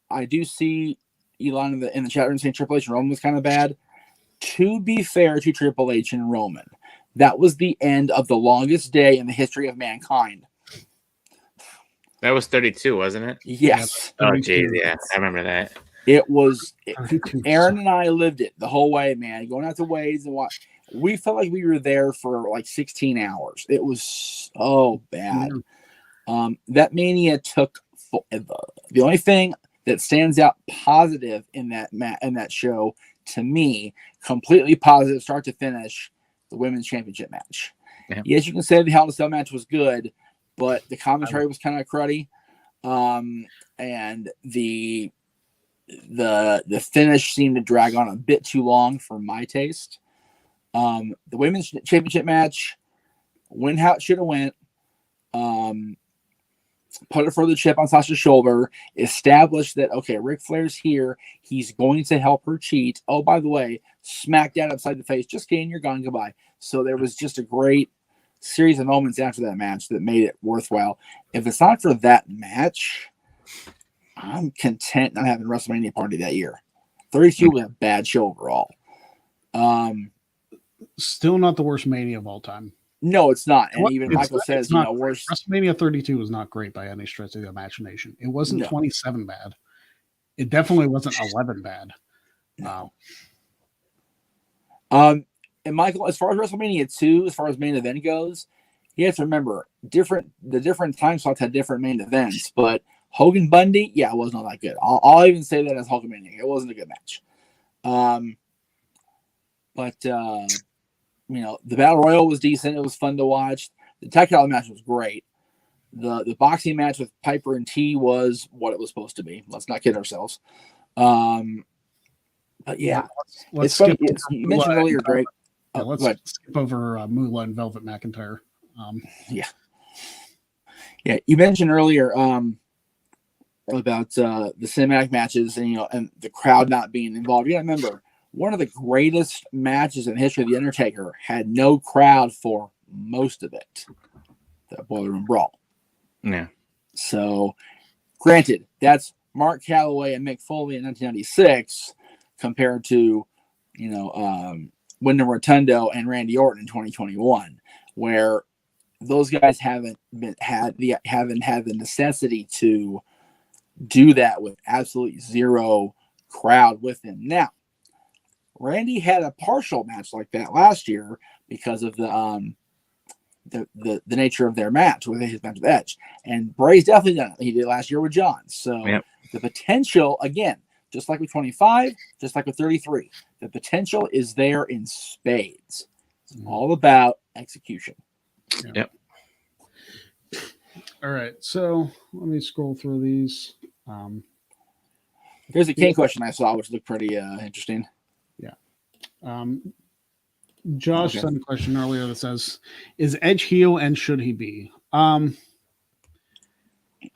I do see Elon in the chat room saying Triple H and Roman was kind of bad. To be fair to Triple H and Roman, that was the end of the longest day in the history of mankind. That was 32, wasn't it? Yes. Oh, geez, yeah, I remember that. It was. Aaron and I lived it the whole way, man. Going out to Wade's and watch. We felt like we were there for like 16 hours. It was so bad. That Mania took forever. The only thing that stands out positive in that show to me, completely positive, start to finish, the women's championship match. Yeah. Yes, you can say the Hell in a Cell match was good, but the commentary was kind of cruddy, and the finish seemed to drag on a bit too long for my taste. The women's championship match went how it should have went. Put it for the chip on Sasha's shoulder, established that, okay, Ric Flair's here. He's going to help her cheat. Oh, by the way, smack down upside the face. Just kidding, you're gone. Goodbye. So there was just a great series of moments after that match that made it worthwhile. If it's not for that match, I'm content not having a WrestleMania party that year. 32 was a bad show overall. Still not the worst Mania of all time. No, it's not. And even Michael says, you know, worse. WrestleMania 32 was not great by any stretch of the imagination. It wasn't 27 bad. It definitely wasn't 11 bad. No. And Michael, as far as WrestleMania 2, as far as main event goes, you have to remember the different time slots had different main events. But Hogan Bundy, yeah, it was not that good. I'll even say that as Hulkamania. It wasn't a good match. You know, the Battle Royal was decent. It was fun to watch. The tag title match was great. The boxing match with Piper and T was what it was supposed to be. Let's not kid ourselves. But yeah, let's skip. You mentioned earlier, Greg. Let's skip over Moolah and Velvet McIntyre. Yeah. You mentioned earlier about the cinematic matches and and the crowd not being involved. You got to remember, one of the greatest matches in the history of The Undertaker had no crowd for most of it. The Boiler Room Brawl. Yeah. So, granted, that's Mark Calloway and Mick Foley in 1996 compared to, Wyndham Rotundo and Randy Orton in 2021, where those guys haven't had the necessity to do that with absolutely zero crowd with him. Now, Randy had a partial match like that last year because of the the nature of their match with his match with Edge. And Bray's definitely done it. He did last year with John. So the potential, again, just like with 25, just like with 33, the potential is there in spades. It's all about execution. Yep. All right, so let me scroll through these. There's a Kane question I saw, which looked pretty interesting. Yeah. Josh sent a question earlier that says, "Is Edge heel and should he be?"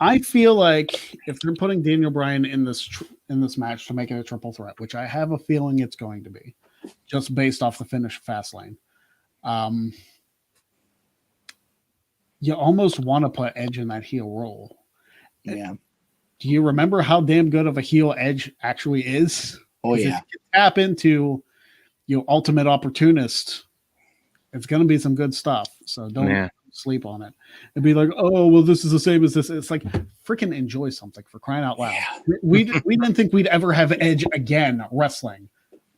I feel like if they're putting Daniel Bryan in this match to make it a triple threat, which I have a feeling it's going to be, just based off the finish of Fastlane, you almost want to put Edge in that heel role. Yeah. Do you remember how damn good of a heel Edge actually is? Oh yeah. If you tap into ultimate opportunist, it's going to be some good stuff. So don't sleep on it and be like, oh, well, this is the same as this. It's like, freaking enjoy something, for crying out loud. Yeah. We didn't think we'd ever have Edge again wrestling.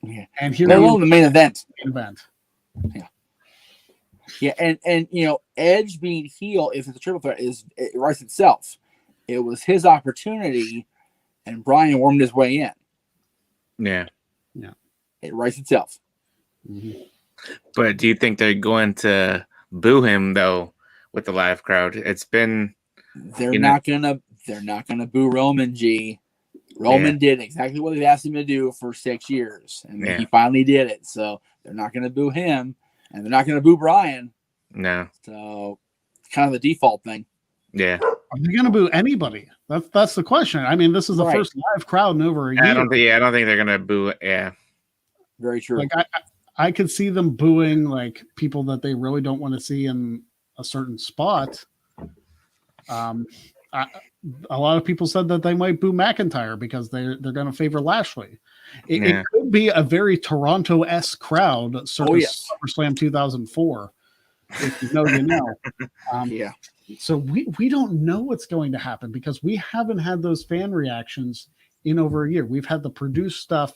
Yeah. And here let alone the main event. Yeah. Yeah. And Edge being heel, if it's a triple threat, it writes itself. It was his opportunity and Bryan wormed his way in. Yeah. Yeah. It writes itself. Mm-hmm. But do you think they're going to boo him though with the live crowd? It's been they're not gonna boo Roman. Roman did exactly what they asked him to do for 6 years, and he finally did it. So they're not gonna boo him, and they're not gonna boo Bryan. No. So it's kind of the default thing. Yeah. Are they gonna boo anybody? That's the question. I mean, this is the first live crowd in over a year. I don't think they're gonna boo. Yeah. Very true. Like I could see them booing like people that they really don't want to see in a certain spot. A lot of people said that they might boo McIntyre because they're going to favor Lashley. It could be a very Toronto-esque crowd, SummerSlam 2004. If you know, you know. So we don't know what's going to happen because we haven't had those fan reactions in over a year. We've had the produced stuff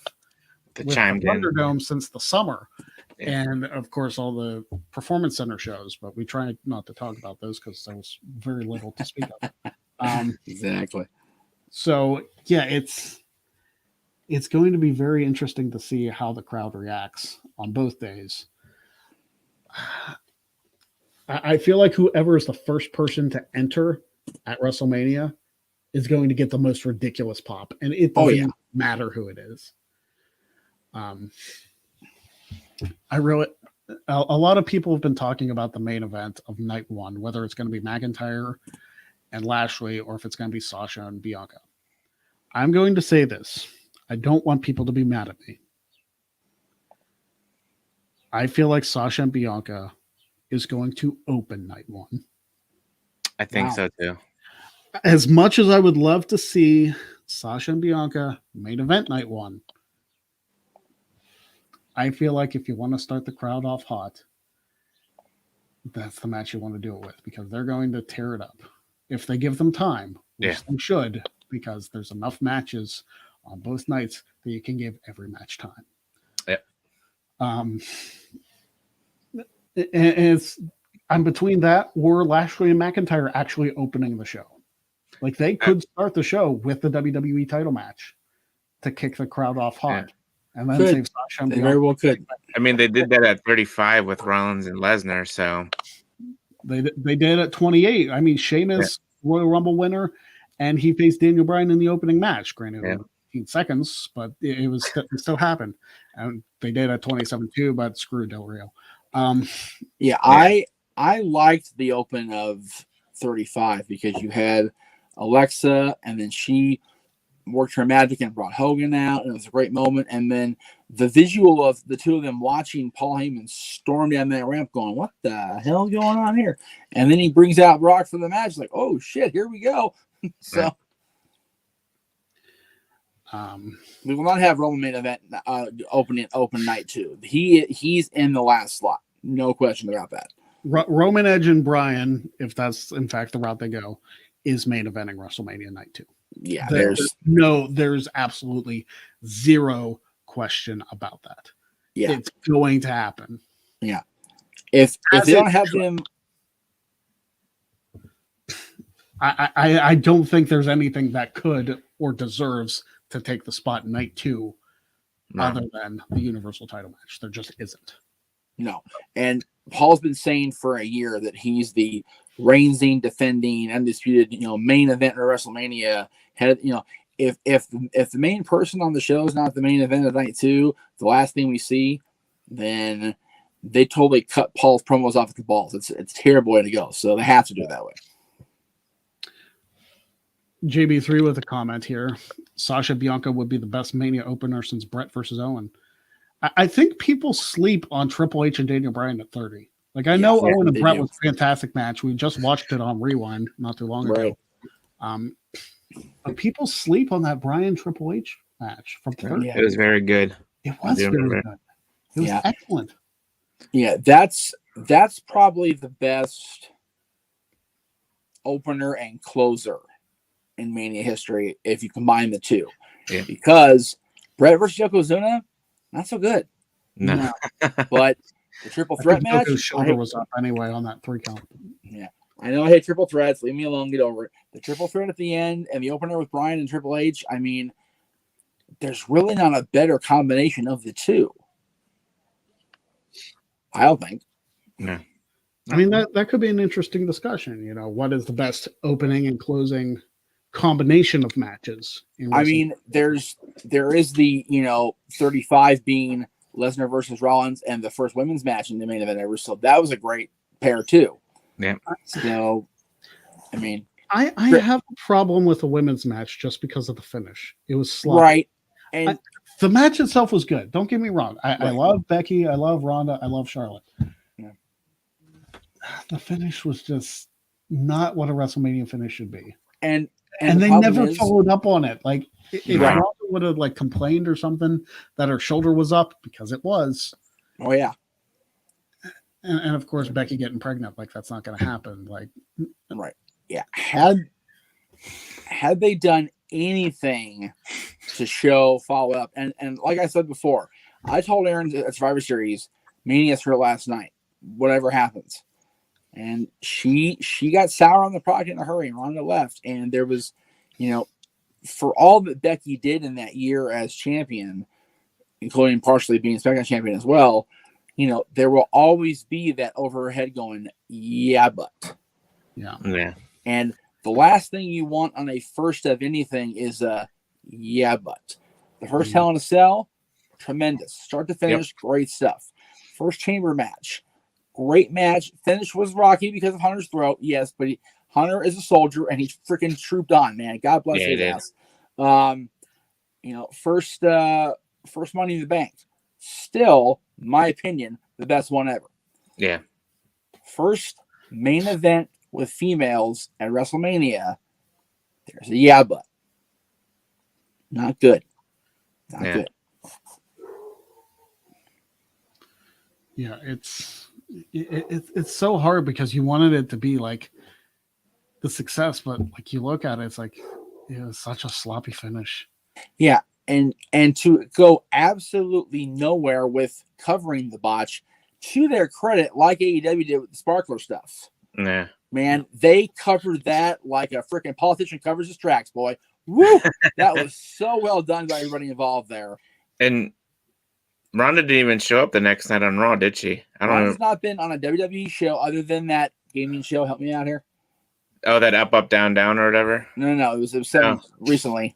with the Thunderdome since the summer. And of course, all the Performance Center shows, but we try not to talk about those because there was very little to speak of. Exactly. So yeah, it's going to be very interesting to see how the crowd reacts on both days. I feel like whoever is the first person to enter at WrestleMania is going to get the most ridiculous pop, and it doesn't matter who it is. A lot of people have been talking about the main event of night one, whether it's going to be McIntyre and Lashley or if it's going to be Sasha and Bianca. I'm going to say this. I don't want people to be mad at me. I feel like Sasha and Bianca is going to open night one. I think so too. As much as I would love to see Sasha and Bianca main event night one, I feel like if you want to start the crowd off hot, that's the match you want to do it with because they're going to tear it up. If they give them time, which they should, because there's enough matches on both nights that you can give every match time. I'm between that or Lashley and McIntyre actually opening the show. Like they could start the show with the WWE title match to kick the crowd off hard. And then save Sasha and They very well could. I mean, they did that at 35 with Rollins and Lesnar, so they did at 28. I mean, Sheamus, Royal Rumble winner, and he faced Daniel Bryan in the opening match. Granted, 15 seconds, but it still happened. And they did at 27 too, but screw Del Rio. I liked the open of 35 because you had Alexa, and then she worked her magic and brought Hogan out, and it was a great moment. And then the visual of the two of them watching Paul Heyman storm down that ramp going, what the hell is going on here? And then he brings out Brock for the match, like, oh shit, here we go. So we will not have Roman main event open night 2. He's in the last slot, no question about that. Roman, Edge, and Bryan, if that's in fact the route they go, is main eventing WrestleMania night 2. Yeah, there's absolutely zero question about that. Yeah, it's going to happen. Yeah, if they don't have them I don't think there's anything that could or deserves to take the spot in night 2 other than the Universal title match. There just isn't. No. And Paul's been saying for a year that he's the reigning, defending, undisputed, main event of WrestleMania. If the main person on the show is not the main event of night 2, the last thing we see, then they totally cut Paul's promos off at the balls. It's a terrible way to go. So they have to do it that way. JB3 with a comment here. Sasha Bianca would be the best Mania opener since Brett versus Owen. I think people sleep on Triple H and Daniel Bryan at 30. Like, I know Owen and Brett was a fantastic match. We just watched it on Rewind not too long ago. But people sleep on that Bryan Triple H match from 30. It was very good. It was very good. It was excellent. Yeah, that's probably the best opener and closer in Mania history if you combine the two. Yeah. Because Brett versus Yokozuna, not so good. No. But the triple threat match, Yoko's shoulder was up anyway on that 3 count. Yeah. I know I hate triple threats. Leave me alone. Get over it. The triple threat at the end and the opener with Bryan and Triple H, I mean, there's really not a better combination of the two. I don't think. No. I mean, that could be an interesting discussion. What is the best opening and closing combination of matches? I mean, there is the 35 being Lesnar versus Rollins and the first women's match in the main event ever. So that was a great pair too. Yeah. So, I mean, I have a problem with the women's match just because of the finish. It was sloppy. Right. And the match itself was good. Don't get me wrong. I love Becky. I love Ronda. I love Charlotte. Yeah. The finish was just not what a WrestleMania finish should be. And they never followed up on it. Like, if Right. Ronda would have complained or something that her shoulder was up, because it was. Oh yeah. And of course Becky getting pregnant, that's not going to happen. Right. Yeah. Had they done anything to show follow up, and like I said before, I told Aaron at Survivor Series, Mania's her last night, whatever happens. And she got sour on the product in a hurry and Ronda left. And there was, for all that Becky did in that year as champion, including partially being SmackDown champion as well, there will always be that over her head going, yeah, but. Yeah. And the last thing you want on a first of anything is yeah, but. The first Hell in a Cell, tremendous. Start to finish, great stuff. First chamber match, great match. Finish was rocky because of Hunter's throat, yes, but Hunter is a soldier and he freaking trooped on, man. God bless his ass. First Money in the Bank, still, my opinion, the best one ever. Yeah. First main event with females at WrestleMania, there's a yeah, but. Not good. Not good. Yeah, it's so hard because you wanted it to be like the success, but you look at it, it's like it was such a sloppy finish. Yeah, and to go absolutely nowhere with covering the botch, to their credit, like AEW did with the sparkler stuff. Yeah. Man, they covered that like a freaking politician covers his tracks, boy. Woo! That was so well done by everybody involved there. And Ronda didn't even show up the next night on Raw, did she? I don't know. Ronda's not been on a WWE show other than that gaming show. Help me out here. Oh, that up, down, down, or whatever? No. It was set recently.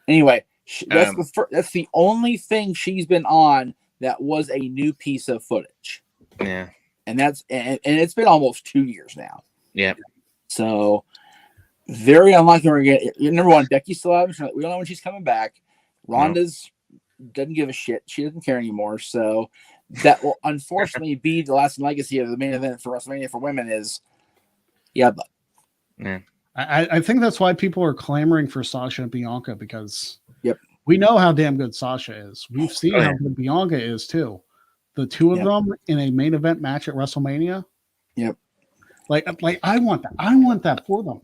Anyway, that's the only thing she's been on that was a new piece of footage. Yeah. And it's been almost 2 years now. Yeah. So very unlikely we're gonna get. Number one, Becky's still out. We don't know when she's coming back. Ronda's doesn't give a shit. She doesn't care anymore. So that will unfortunately be the lasting legacy of the main event for WrestleMania for women is, but. Yeah. I think that's why people are clamoring for Sasha and Bianca, because we know how damn good Sasha is. We've seen how good Bianca is too. The two of them in a main event match at WrestleMania. Yep. Like I want that. I want that for them.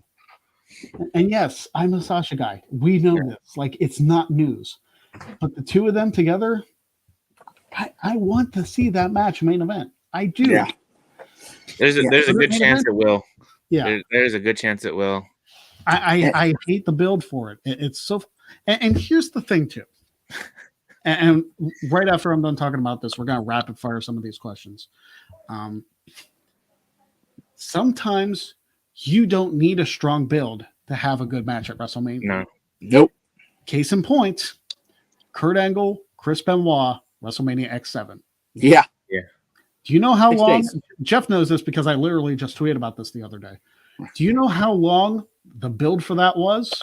And yes, I'm a Sasha guy. We know this. Like, it's not news. But the two of them together, I want to see that match main event. I do. Yeah. There's a good chance it will. Yeah, There's a good chance it will. I hate the build for it. It's so, and here's the thing too. And right after I'm done talking about this, we're gonna rapid fire some of these questions. Sometimes you don't need a strong build to have a good match at WrestleMania. No. Nope. Case in point, Kurt Angle, Chris Benoit, WrestleMania X7. Yeah. Do you know how 6 long? days. Jeff knows this because I literally just tweeted about this the other day. Do you know how long the build for that was?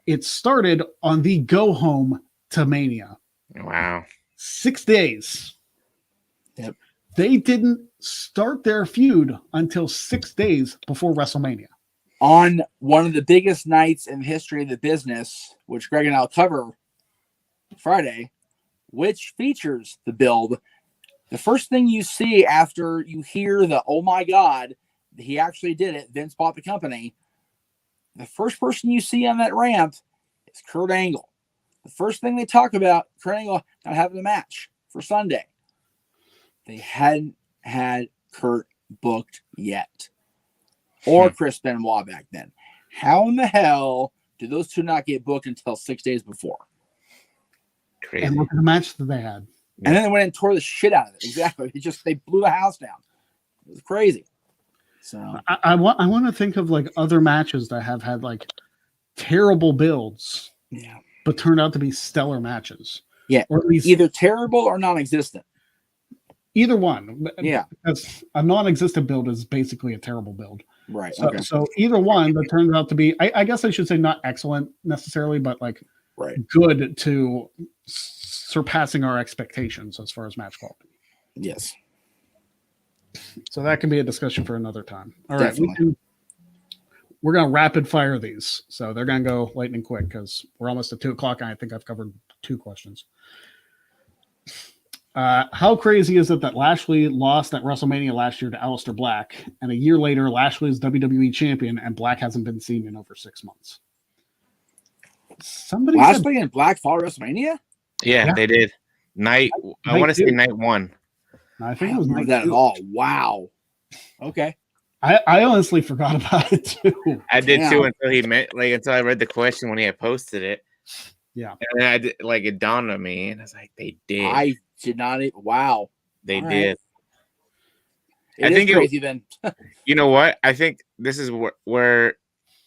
It started on the go home to Mania. Wow. 6 days. Yep. They didn't start their feud until 6 days before WrestleMania. On one of the biggest nights in the history of the business, which Greg and I'll cover Friday, which features the build. The first thing you see after you hear the, oh my God, he actually did it, Vince bought the company, the first person you see on that ramp is Kurt Angle. The first thing they talk about, Kurt Angle not having a match for Sunday. They hadn't had Kurt booked yet. Or Chris Benoit back then. How in the hell did those two not get booked until 6 days before? Crazy. And look at the match that they had. And then they went and tore the shit out of it. Exactly. They blew the house down. It was crazy. So I want to think of like other matches that have had like terrible builds, yeah, but turned out to be stellar matches. Yeah. Or at least either terrible or non-existent. either one. Yeah. Because a non-existent build is basically a terrible build. Right. So, Okay. so either one that turns out to be, I guess I should say not excellent necessarily, but like Right. good to surpassing our expectations as far as match quality. Yes. So that can be a discussion for another time. All right. Definitely. We're going to rapid fire these. So they're going to go lightning quick because we're almost at 2:00. And I think I've covered 2 questions. How crazy is it that Lashley lost at WrestleMania last year to Aleister Black, and a year later Lashley is WWE champion and Black hasn't been seen in over 6 months? Somebody said Lashley and Black fought WrestleMania? Yeah, they did. I want to say two. night 1. I I think it don't was remember night that two. at all. Wow. Okay. I honestly forgot about it too. I did Damn. too until I read the question when he had posted it. Yeah. And then I did, it dawned on me, and I was like, they did. I did not even. Wow. They all right. did. I I think think crazy then. You know what? I think this is where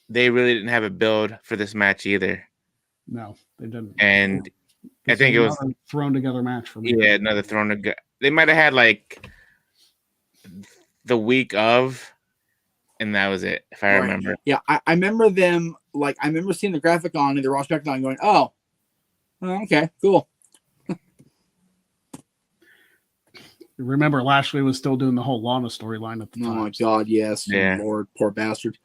they really didn't have a build for this match either. No, they didn't. And I This think it was another thrown together match for me. another thrown to. They might have had like the week of, and that was it. If I Right. remember. Yeah, I remember them. Like I remember seeing the graphic on the Raw SmackDown, going, "Oh, okay, cool." Remember, Lashley was still doing the whole Lana storyline at the Oh time. my God, yes, Yeah. Lord, poor bastard.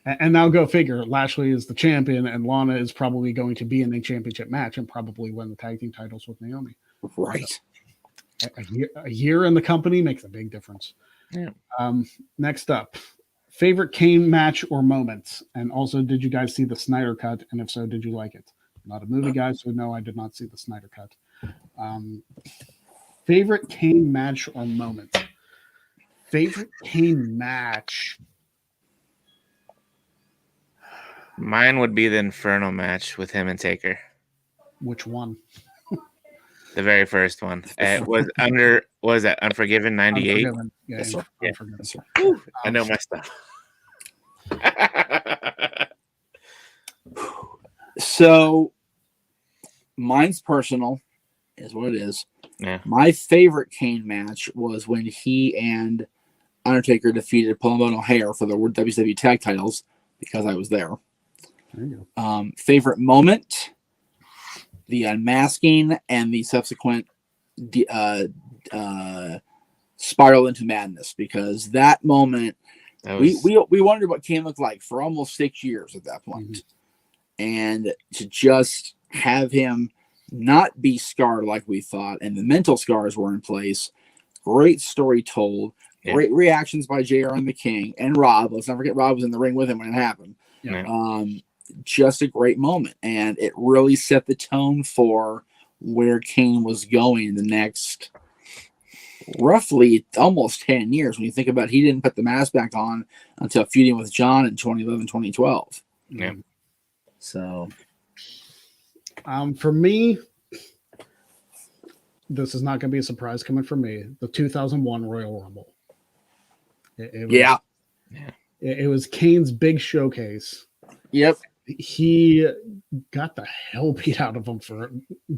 And now go figure, Lashley is the champion, and Lana is probably going to be in a championship match and probably win the tag team titles with Naomi. Right. A year in the company makes a big difference. Yeah. Next up, favorite Kane match or moment? And also, did you guys see the Snyder Cut? And if so, did you like it? I'm not a movie guy, so no, I did not see the Snyder Cut. Favorite Kane match or moment? Favorite Kane match? Mine would be the Inferno match with him and Taker. Which one? The very first one. It was that Unforgiven 98? Unforgiven. Yeah, Yes, sir. Unforgiven. Yes, sir. I know my stuff. So, mine's personal, is what it is. Yeah. My favorite Kane match was when he and Undertaker defeated Palumbo and O'Hare for the WCW tag titles because I was there. There you go. Favorite moment, the unmasking and the subsequent spiral into madness, because that moment That was, we wondered what Kane looked like for almost 6 years at that point. And to just have him not be scarred like we thought, and the mental scars were in place. Great story told. Yeah. Great reactions by JR and the King and Rob. Let's not forget Rob was in the ring with him when it happened. Yeah. Just a great moment, and it really set the tone for where Kane was going the next roughly almost 10 years when you think about he didn't put the mask back on until feuding with John in 2011, 2012. Yeah. So, for me, this is not going to be a surprise coming from me. The 2001 Royal Rumble. It was, yeah. It was Kane's big showcase. Yep. He got the hell beat out of him for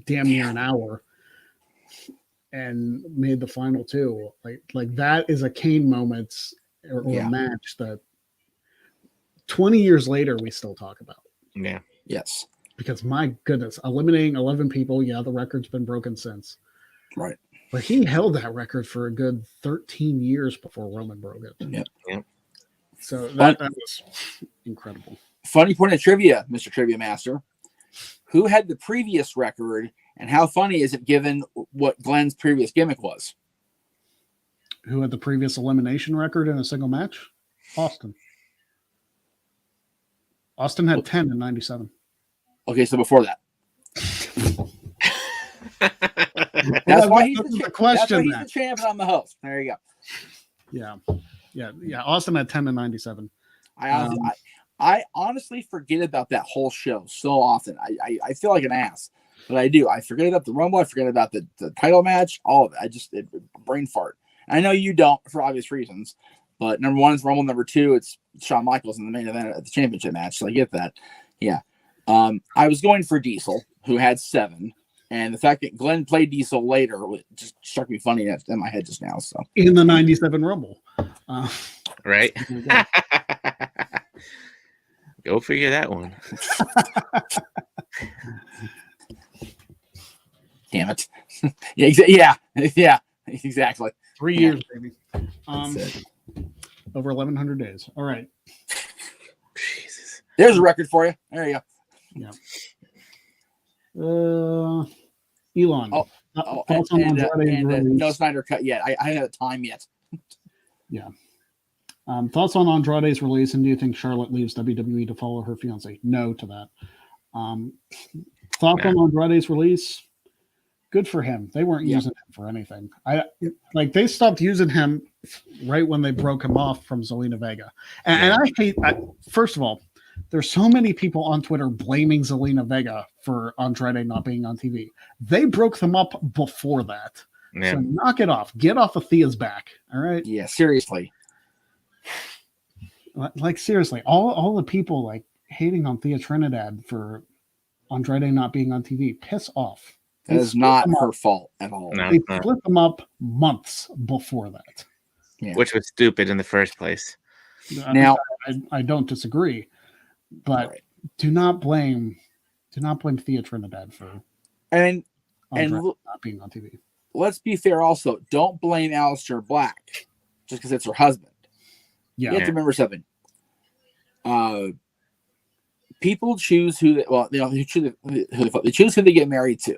damn near an hour and made the final two. Like that is a Kane moment or a match that 20 years later we still talk about. Yeah. Yes. Because my goodness, eliminating 11 people, yeah, the record's been broken since. Right. But he held that record for a good 13 years before Roman broke it. Yep. Yep. So that was incredible. Funny point of trivia, Mr. Trivia Master. Who had the previous record, and how funny is it given what Glenn's previous gimmick was? Who had the previous elimination record in a single match? Austin. Austin had 10 in 97. Okay, so before that. That's why he's the champ and I'm the host. There you go. Yeah. Austin had 10 in 97. I honestly forget about that whole show so often. I feel like an ass, but I do. I forget about the Rumble. I forget about the title match. All of it. Brain fart. I know you don't for obvious reasons, but number one is Rumble. Number two, it's Shawn Michaels in the main event at the championship match. So I get that. Yeah. I was going for Diesel, who had 7. And the fact that Glenn played Diesel later just struck me funny in my head just now. So in the 97 Rumble. Right. Go figure that one. Damn it. Yeah, exactly. 3 years, baby. Over 1,100 days. All right. Jesus. There's a record for you. There you go. Yeah. Elon. Thoughts on Andrade no Snyder cut yet. I haven't had time yet. Yeah. Thoughts on Andrade's release, and do you think Charlotte leaves WWE to follow her fiance? No to that. Thoughts on Andrade's release? Good for him. They weren't using him for anything. They stopped using him right when they broke him off from Zelina Vega. And I hate. First of all, there's so many people on Twitter blaming Zelina Vega for Andrade not being on TV. They broke them up before that. Yeah. So knock it off. Get off of Thea's back. All right. Yeah. Seriously. Seriously, all the people hating on Thea Trinidad for Andrade not being on TV, piss off. That is not her fault at all. No, they split them up months before that. Yeah. Which was stupid in the first place. Now, I don't disagree, but do not blame Thea Trinidad for and not being on TV. Let's be fair also. Don't blame Aleister Black just because it's her husband. Yeah. You have to remember something. People choose who they choose who they get married to.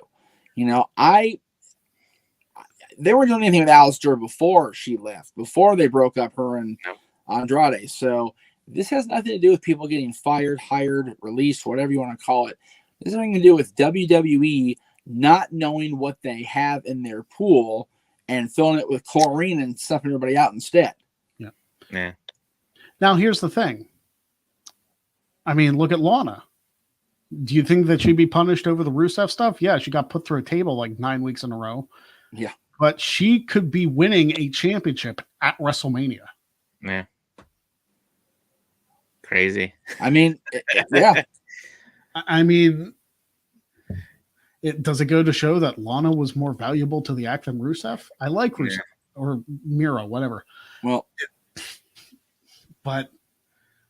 They weren't doing anything with Aleister before she left, before they broke up her and Andrade. So this has nothing to do with people getting fired, hired, released, whatever you want to call it. This has nothing to do with WWE not knowing what they have in their pool and filling it with chlorine and stuffing everybody out instead. Yeah. Now, here's the thing. I mean, look at Lana. Do you think that she'd be punished over the Rusev stuff? Yeah, she got put through a table 9 weeks in a row. Yeah. But she could be winning a championship at WrestleMania. Yeah. Crazy. I mean, yeah. I mean, does it go to show that Lana was more valuable to the act than Rusev? I like Rusev or Miro, whatever. Well, but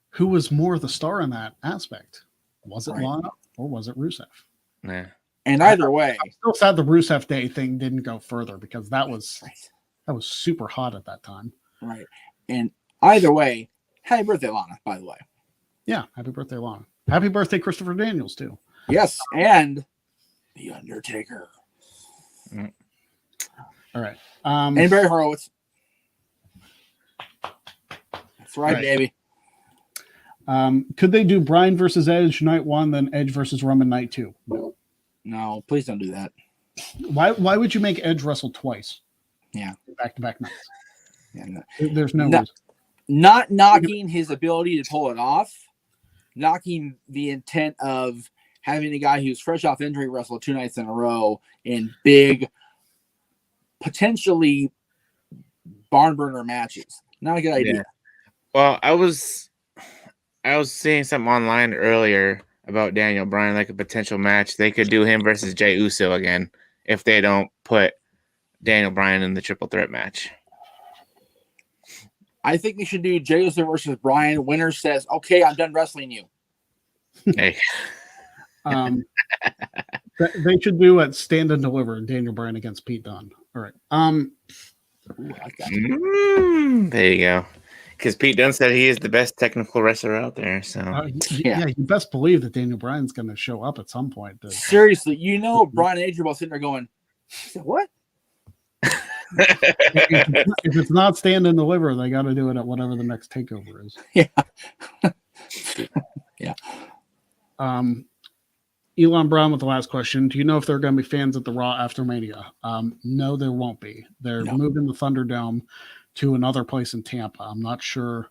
who was more the star in that aspect? Was it Lana or was it Rusev? Yeah. And either way, I'm still sad the Rusev Day thing didn't go further because that was super hot at that time. Right. And either way, happy birthday, Lana, by the way. Yeah, happy birthday, Lana. Happy birthday, Christopher Daniels, too. Yes, and The Undertaker. Mm. All right. And Barry Horowitz. That's right, baby. Could they do Bryan versus Edge night 1, then Edge versus Roman night 2? No, please don't do that. Why would you make Edge wrestle twice? Yeah. Back-to-back nights. Yeah, no. There's no No. reason. Not knocking his ability to pull it off, knocking the intent of having a guy who's fresh off injury wrestle 2 nights in a row in big, potentially barn burner matches. Not a good idea. Yeah. Well, I was seeing something online earlier about Daniel Bryan, like a potential match. They could do him versus Jey Uso again if they don't put Daniel Bryan in the triple threat match. I think we should do Jey Uso versus Bryan. Winner says, "Okay, I'm done wrestling you." Hey. They should do it stand and deliver Daniel Bryan against Pete Dunne. All right. Ooh, I like that. There you go. Because Pete Dunne said he is the best technical wrestler out there. So yeah, you best believe that Daniel Bryan's going to show up at some point. Seriously, Brian and Adrian sitting there going, "What?" if it's not stand and deliver, they got to do it at whatever the next takeover is. Yeah. Yeah. Elon Brown with the last question. Do you know if there are going to be fans at the Raw after Mania? No, there won't be. They're moving the Thunderdome to another place in Tampa. I'm not sure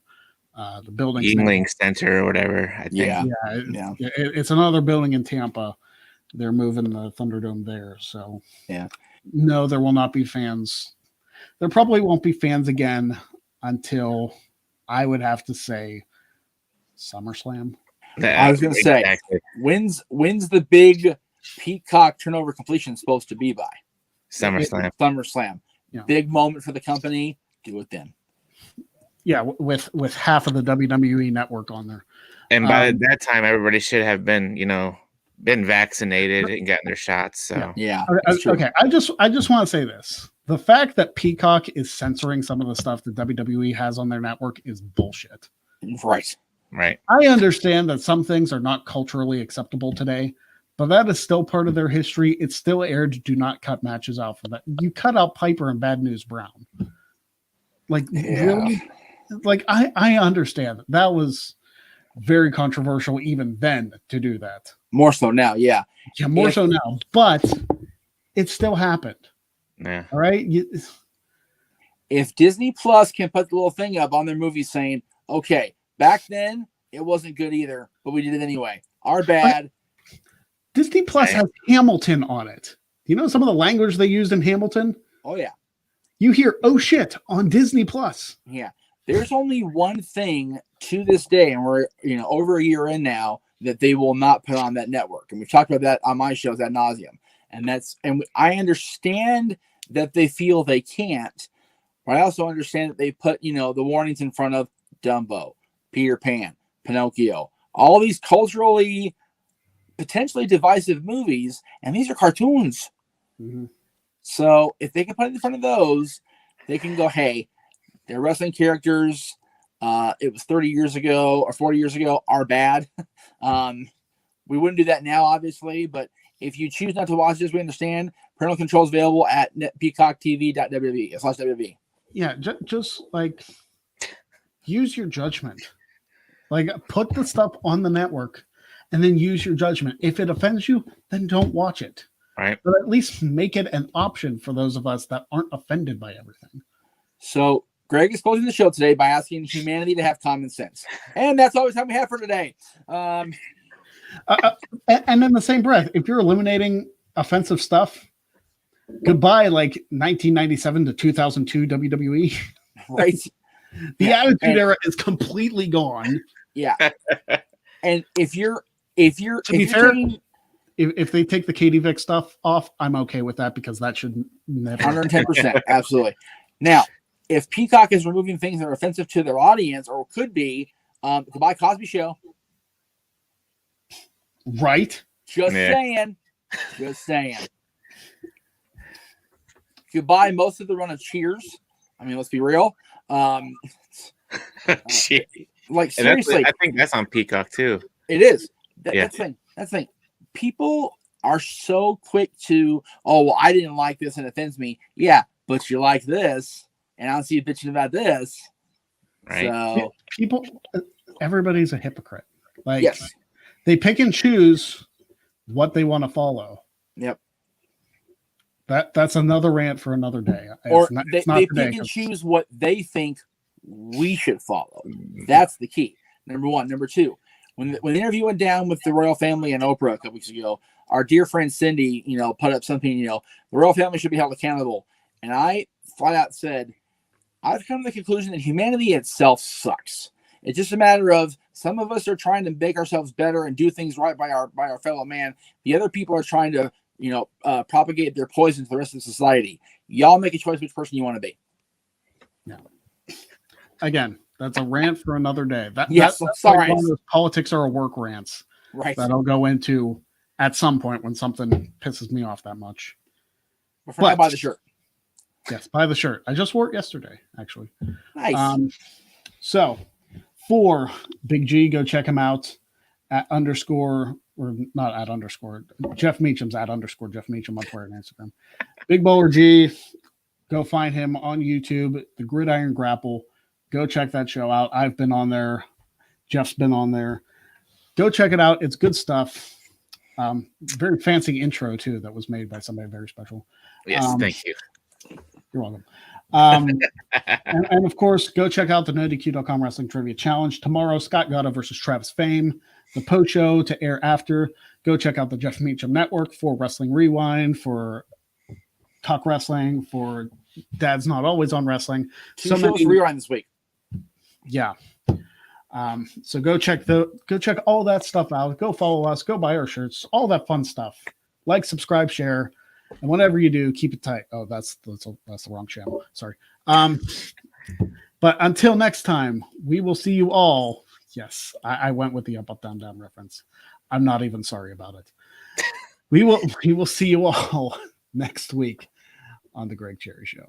the building. Yingling Center or whatever. I think. Yeah. It's another building in Tampa. They're moving the Thunderdome there. So no, there will not be fans. There probably won't be fans again until I would have to say SummerSlam. I was going to say, when's the big Peacock turnover completion supposed to be by? SummerSlam. SummerSlam. Yeah. Big moment for the company. Do it then. Yeah, with half of the WWE network on there. And by that time, everybody should have been, been vaccinated and gotten their shots. So yeah. Okay. I just want to say this: the fact that Peacock is censoring some of the stuff that WWE has on their network is bullshit. Right. I understand that some things are not culturally acceptable today, but that is still part of their history. It's still aired. Do not cut matches out for that. You cut out Piper and Bad News Brown. Really? I understand that was very controversial even then to do that. More so now, yeah. Yeah, more so now, but it still happened. Yeah. All right. If Disney Plus can put the little thing up on their movie saying, "Okay, back then it wasn't good either, but we did it anyway. Our bad." Disney Plus has Hamilton on it. You know some of the language they used in Hamilton? Oh yeah. You hear "oh shit" on Disney Plus. Yeah. There's only one thing to this day, and we're over a year in now, that they will not put on that network. And we've talked about that on my shows ad nauseum. And I understand that they feel they can't, but I also understand that they put, the warnings in front of Dumbo, Peter Pan, Pinocchio, all these culturally potentially divisive movies, and these are cartoons. Mm-hmm. So if they can put it in front of those, they can go, hey, they're wrestling characters. It was 30 years ago or 40 years ago, are bad. We wouldn't do that now, obviously, but if you choose not to watch this, we understand. Parental control is available at peacocktv.wwe/WWE. Yeah, just use your judgment. Put the stuff on the network and then use your judgment. If it offends you, then don't watch it. Right. But at least make it an option for those of us that aren't offended by everything. So Greg is closing the show today by asking humanity to have common sense. And that's all the time we have for today. And in the same breath, if you're eliminating offensive stuff, goodbye 1997 to 2002 WWE. Right. The Attitude Era is completely gone. Yeah. And if they take the Katie Vick stuff off, I'm okay with that because that should never 110%. Absolutely. Now, if Peacock is removing things that are offensive to their audience, or could be, goodbye Cosby Show. Right? Just saying. Goodbye most of the run of Cheers. I mean, let's be real. Seriously. I think that's on Peacock too. It is. That's the thing. People are so quick to, I didn't like this and it offends me. Yeah, but you like this, and I don't see you bitching about this. Right. So everybody's a hypocrite. Yes. They pick and choose what they want to follow. Yep. That's another rant for another day. Or It's not they today, pick and 'cause- choose what they think we should follow. That's the key. Number one. Number two, when the interview went down with the royal family and Oprah a couple weeks ago, our dear friend Cindy, put up something, the royal family should be held accountable. And I flat out said, I've come to the conclusion that humanity itself sucks. It's just a matter of some of us are trying to make ourselves better and do things right by our fellow man. The other people are trying to, propagate their poison to the rest of society. Y'all make a choice which person you want to be. Yeah. Again, that's a rant for another day. Yes, that's sorry. like one of those politics are a work rants Right. that I'll go into at some point when something pisses me off that much. But for now, buy the shirt. Yes, buy the shirt. I just wore it yesterday, actually. Nice. So for Big G, go check him out at _, or not at _ Jeff Meacham's at _ Jeff Meacham on Twitter and Instagram. Big Bowler G, go find him on YouTube, The Gridiron Grapple. Go check that show out. I've been on there. Jeff's been on there. Go check it out. It's good stuff. Very fancy intro too that was made by somebody very special. Yes, thank you. You're welcome. And of course, go check out the NoDQ.com Wrestling Trivia Challenge tomorrow. Scott Gutta versus Travis Fame. The Post Show to air after. Go check out the Jeff Meacham Network for Wrestling Rewind, for Talk Wrestling, for Dad's Not Always on Wrestling. Two shows to rewind this week. Yeah. So go check all that stuff out. Go follow us. Go buy our shirts. All that fun stuff. Like, subscribe, share, and whatever you do, keep it tight. Oh, that's the wrong channel. Sorry. But until next time, we will see you all. Yes, I went with the up, down, down reference. I'm not even sorry about it. We will see you all next week on the Greg Cherry Show.